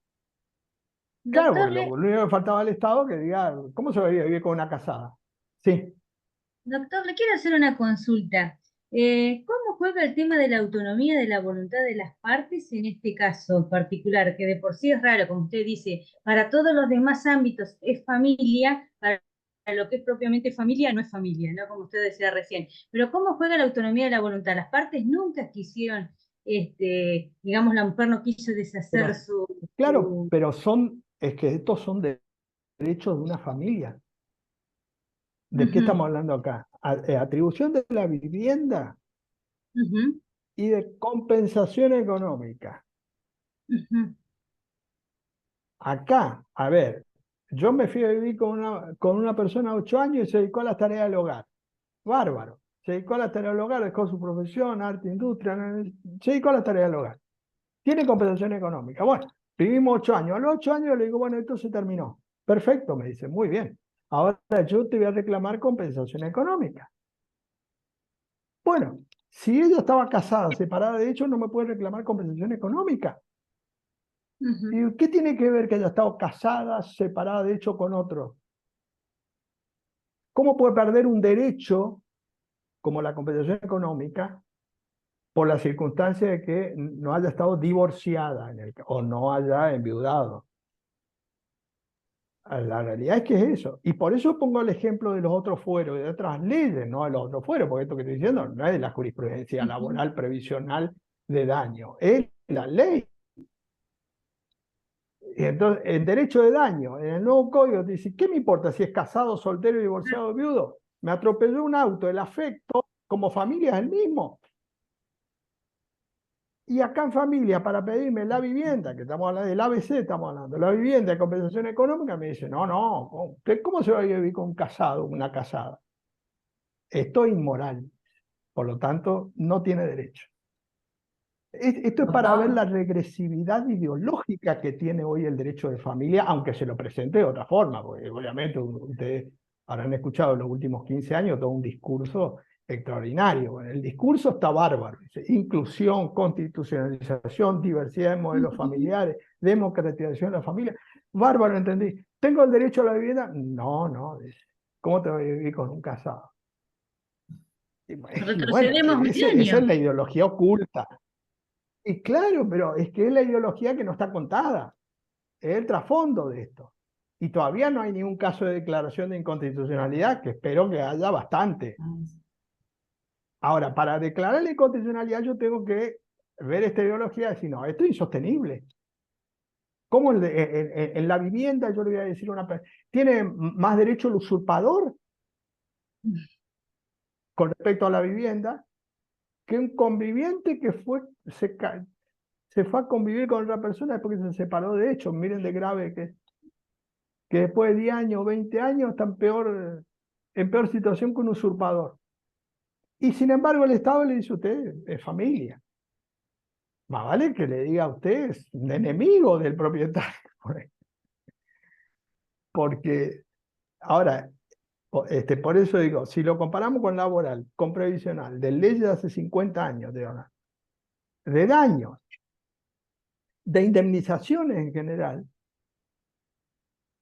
Claro, Doctor, porque lo único que faltaba al Estado que diga, ¿cómo se va a vivir con una casada? Sí. doctor, le quiero hacer una consulta. ¿Cómo juega el tema de la autonomía de la voluntad de las partes en este caso en particular, que de por sí es raro, como usted dice, para todos los demás ámbitos es familia, para lo que es propiamente familia no es familia, ¿no? Como usted decía recién. Pero ¿cómo juega la autonomía de la voluntad? Las partes nunca quisieron, digamos, la mujer no quiso deshacer Pero, claro, pero es que estos son derechos de una familia. ¿De qué estamos hablando acá? Atribución de la vivienda y de compensación económica. Acá, a ver, yo me fui a vivir con una persona de 8 años y se dedicó a las tareas del hogar. Bárbaro. Se dedicó a las tareas del hogar, dejó su profesión, arte, industria, se dedicó a las tareas del hogar. Tiene compensación económica. Bueno, vivimos 8 años. A los 8 años le digo, bueno, esto se terminó. Perfecto, me dice, muy bien. Ahora yo te voy a reclamar compensación económica. Bueno, si ella estaba casada, separada de hecho, no me puede reclamar compensación económica. ¿Y qué tiene que ver que haya estado casada, separada de hecho con otro? ¿Cómo puede perder un derecho como la compensación económica por la circunstancia de que no haya estado divorciada o no haya enviudado? La realidad es que es eso. Y por eso pongo el ejemplo de los otros fueros, de otras leyes, no de los otros fueros, porque esto que estoy diciendo no es de la jurisprudencia laboral previsional de daño, es la ley. Y entonces, el derecho de daño, en el nuevo código te dice, ¿qué me importa si es casado, soltero, divorciado, viudo? Me atropelló un auto, el afecto como familia es el mismo. Y acá en familia, para pedirme la vivienda, que estamos hablando del ABC, estamos hablando, la vivienda de compensación económica, me dice, no, no, ¿cómo se va a vivir con un casado, una casada? Esto es inmoral, por lo tanto, no tiene derecho. Esto es para ver la regresividad ideológica que tiene hoy el derecho de familia, aunque se lo presente de otra forma, porque obviamente ustedes habrán escuchado en los últimos 15 años todo un discurso extraordinario. Bueno, el discurso está bárbaro, dice, inclusión, constitucionalización, diversidad de modelos familiares, democratización de la familia. Bárbaro, entendí. ¿Tengo el derecho a la vivienda? No, no, dice. ¿Cómo te voy a vivir con un casado? Y bueno, Retrocedemos esa es milenios. la ideología oculta. Y claro, pero es que es la ideología que no está contada, es el trasfondo de esto. Y todavía no hay ningún caso de declaración de inconstitucionalidad, que espero que haya bastante. Ahora, para declarar la inconstitucionalidad yo tengo que ver esta ideología y decir, no, esto es insostenible. ¿Cómo en la vivienda yo le voy a decir a una persona, tiene más derecho el usurpador con respecto a la vivienda que un conviviente que se fue a convivir con otra persona después que se separó de hecho? Miren de grave que después de 10 años, 20 años está en peor situación que un usurpador. Y sin embargo el Estado le dice a usted, es familia. Más vale que le diga a usted, es un enemigo del propietario. Porque, ahora, por eso digo, si lo comparamos con laboral, con previsional, de leyes de hace 50 años, de daños, de indemnizaciones en general,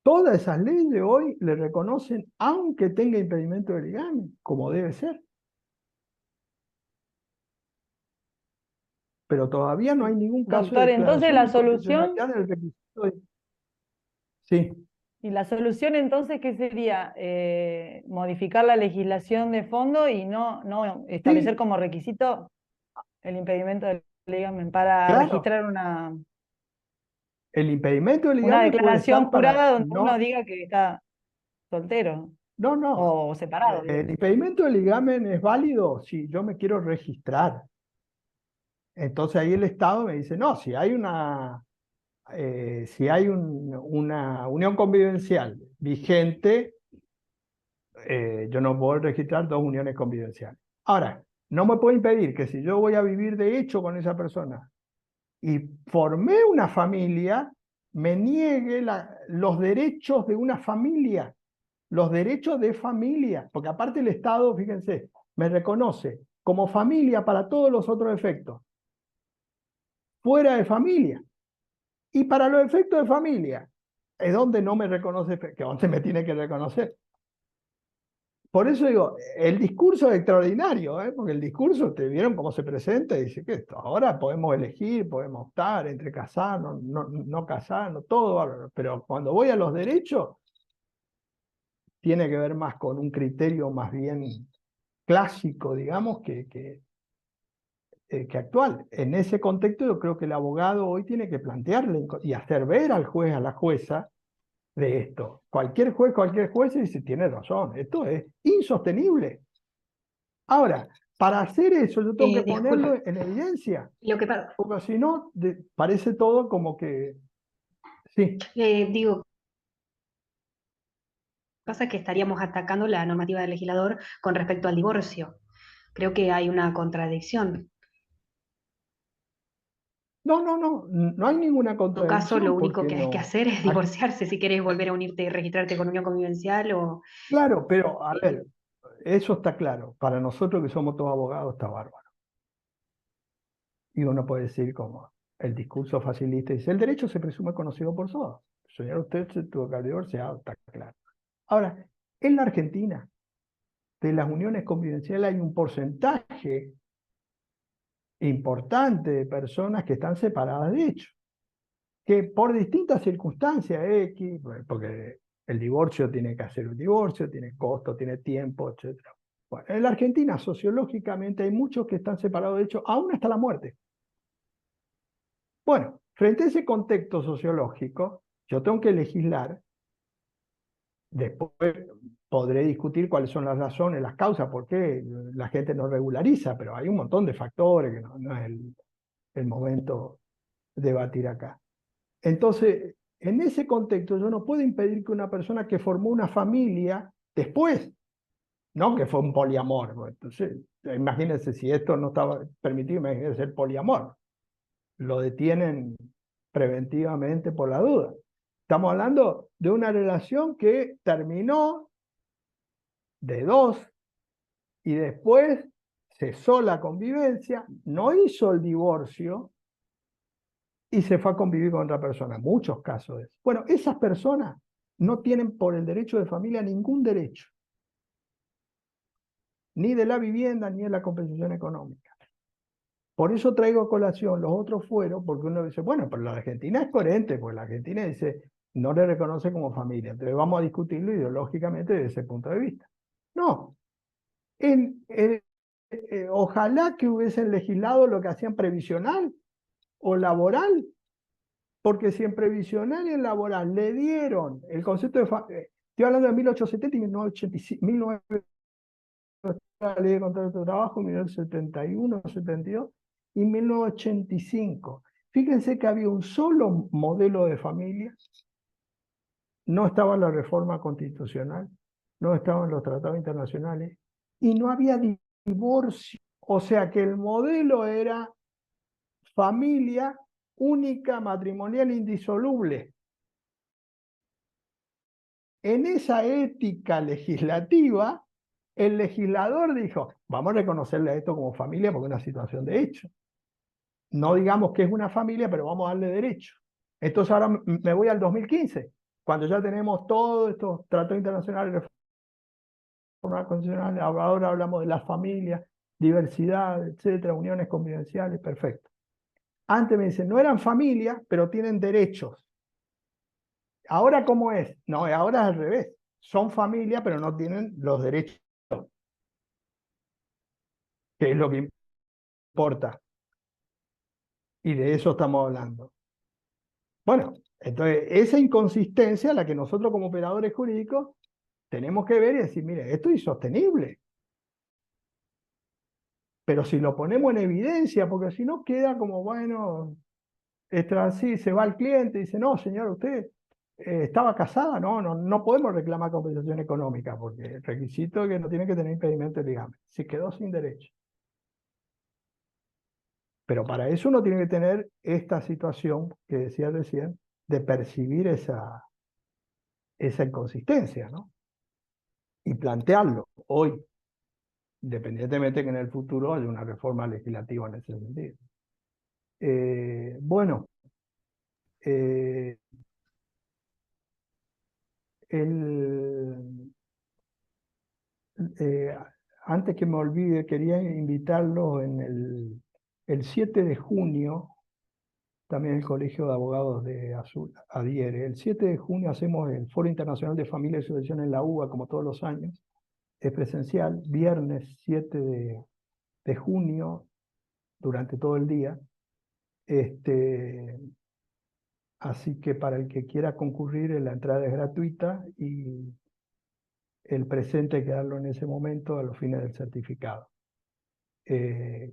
todas esas leyes hoy le reconocen, aunque tenga impedimento de ligamen, como debe ser. Pero todavía no hay ningún caso Doctor, de entonces la declaración de solución, inconstitucionalidad del requisito de... Sí. y la solución entonces, ¿qué sería? Modificar la legislación de fondo y no establecer como requisito el impedimento del ligamen para Claro. registrar una El impedimento de ligamen puede declaración estar para jurada donde no... uno diga que está soltero No, no. o separado. El impedimento de ligamen es válido si yo me quiero registrar. Entonces ahí el Estado me dice, no, si hay una unión convivencial vigente, yo no puedo registrar dos uniones convivenciales. Ahora, no me puede impedir que si yo voy a vivir de hecho con esa persona y formé una familia, me niegue los derechos de una familia, los derechos de familia, porque aparte el Estado, fíjense, me reconoce como familia para todos los otros efectos, fuera de familia. Y para los efectos de familia, es donde no me reconoce, que donde me tiene que reconocer. Por eso digo, el discurso es extraordinario, porque el discurso, ustedes vieron cómo se presenta y dice que esto, ahora podemos elegir, podemos optar entre casarnos, no casarnos, todo bárbaro. Pero cuando voy a los derechos, tiene que ver más con un criterio más bien clásico, digamos, que actual. En ese contexto yo creo que el abogado hoy tiene que plantearle y hacer ver al juez, a la jueza, de esto. Cualquier juez dice, tiene razón, esto es insostenible. Ahora, para hacer eso yo tengo que ponerlo en evidencia. Lo que pasa, porque si no, parece todo como que... Sí. digo, pasa que estaríamos atacando la normativa del legislador con respecto al divorcio. Creo que hay una contradicción. No hay ninguna En todo contradicción. caso, lo único que hay que no... hacer es divorciarse si querés volver a unirte y registrarte con unión convivencial o... Claro, pero a ver, eso está claro. Para nosotros que somos todos abogados está bárbaro. Y uno puede decir como el discurso facilista, dice, el derecho se presume conocido por todos. Señor, usted se tuvo que haber divorciado, está claro. Ahora, en la Argentina, de las uniones convivenciales hay un porcentaje importante de personas que están separadas de hecho, que por distintas circunstancias X, porque el divorcio tiene que hacer un divorcio, tiene costo, tiene tiempo, etc. Bueno, en la Argentina sociológicamente hay muchos que están separados de hecho, aún hasta la muerte. Bueno, frente a ese contexto sociológico, yo tengo que legislar. Después podré discutir cuáles son las razones, las causas, por qué la gente no regulariza, pero hay un montón de factores que no es el momento de debatir acá. Entonces, en ese contexto yo no puedo impedir que una persona que formó una familia después, no que fue un poliamor, entonces imagínense si esto no estaba permitido, imagínense el poliamor. lo detienen preventivamente por la duda. Estamos hablando de una relación que terminó de 2 y después cesó la convivencia, no hizo el divorcio y se fue a convivir con otra persona. Muchos casos de eso. Bueno, esas personas no tienen por el derecho de familia ningún derecho, ni de la vivienda ni de la compensación económica. Por eso traigo a colación los otros fueros, porque uno dice, bueno, pero la Argentina es coherente, porque la Argentina dice, no le reconoce como familia. Entonces vamos a discutirlo ideológicamente desde ese punto de vista. No. Ojalá que hubiesen legislado lo que hacían previsional o laboral, porque si en previsional y en laboral le dieron el concepto de estoy hablando de 1870 y 1985, la ley de contrato de trabajo, 1971, 72 y 1985. Fíjense que había un solo modelo de familia, no estaba la reforma constitucional, no estaban los tratados internacionales y no había divorcio. O sea que el modelo era familia única, matrimonial, indisoluble. En esa ética legislativa, el legislador dijo, vamos a reconocerle a esto como familia porque es una situación de hecho. No digamos que es una familia, pero vamos a darle derecho. Entonces ahora me voy al 2015, cuando ya tenemos todos estos tratados internacionales, reformas constitucionales, ahora hablamos de las familias, diversidad, etcétera, uniones convivenciales, perfecto. Antes me dicen, no eran familias, pero tienen derechos. ¿Ahora cómo es? No, ahora es al revés. Son familia, pero no tienen los derechos, que es lo que importa. Y de eso estamos hablando. Bueno, entonces esa inconsistencia, la que nosotros como operadores jurídicos tenemos que ver y decir, mire, esto es insostenible. Pero si lo ponemos en evidencia, porque si no queda como, bueno, así se va el cliente y dice, no, señor, usted estaba casada, no podemos reclamar compensación económica, porque el requisito es que no tiene que tener impedimento legal. Se quedó sin derecho. Pero para eso uno tiene que tener esta situación que decía recién, de percibir esa inconsistencia, ¿no? Y plantearlo hoy, independientemente que en el futuro haya una reforma legislativa en ese sentido. Bueno, antes que me olvide, quería invitarlos en el 7 de junio, también el Colegio de Abogados de Azul adhiere. El 7 de junio hacemos el Foro Internacional de Familia y Sucesión en la UBA, como todos los años. Es presencial, viernes 7 de junio, durante todo el día. Así que para el que quiera concurrir, la entrada es gratuita y el presente hay que darlo en ese momento a los fines del certificado.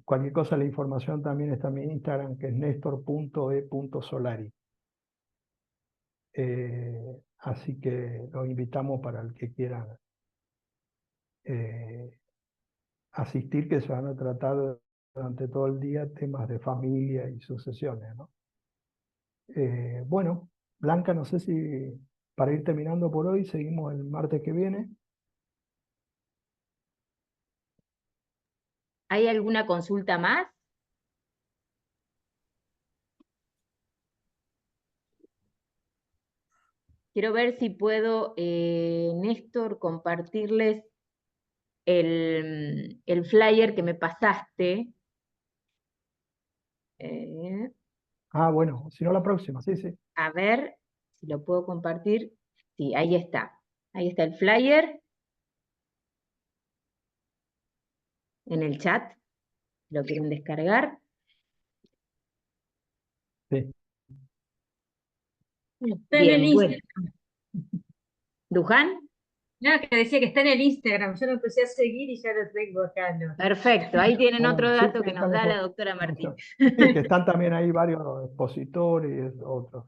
Cualquier cosa, la información también está en mi Instagram, que es nestor.e.solari. Así que los invitamos para el que quiera asistir, que se van a tratar durante todo el día temas de familia y sucesiones, ¿no? Bueno, Blanca, no sé si para ir terminando por hoy, seguimos el martes que viene. ¿Hay alguna consulta más? Quiero ver si puedo, Néstor, compartirles el flyer que me pasaste. Bueno, si no la próxima, sí. A ver si lo puedo compartir. Sí, ahí está. Ahí está el flyer. En el chat. ¿Lo quieren descargar? Sí. Está en el Instagram. ¿Luján? No, que decía que está en el Instagram. Yo lo empecé a seguir y ya lo tengo acá. Perfecto, ahí tienen otro dato sí, que nos da la doctora Martín. Sí, que están también ahí varios expositores y otros.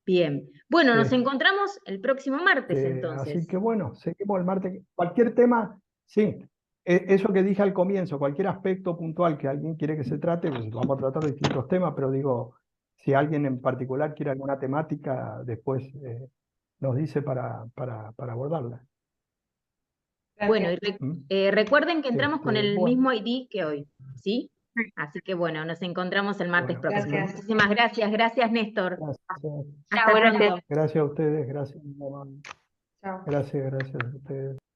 Bien, bueno, nos encontramos el próximo martes entonces. Así que bueno, seguimos el martes. Cualquier tema, sí, Eso que dije al comienzo, cualquier aspecto puntual que alguien quiere que se trate, pues vamos a tratar distintos temas, pero digo, si alguien en particular quiere alguna temática, después nos dice para abordarla. Bueno, y recuerden que entramos con el Bueno, mismo ID que hoy, ¿sí? Así que bueno, nos encontramos el martes bueno, próximo. Gracias. Muchísimas gracias. Gracias, Néstor. gracias. Hasta pronto. Gracias a ustedes, gracias. Chao. Gracias a ustedes.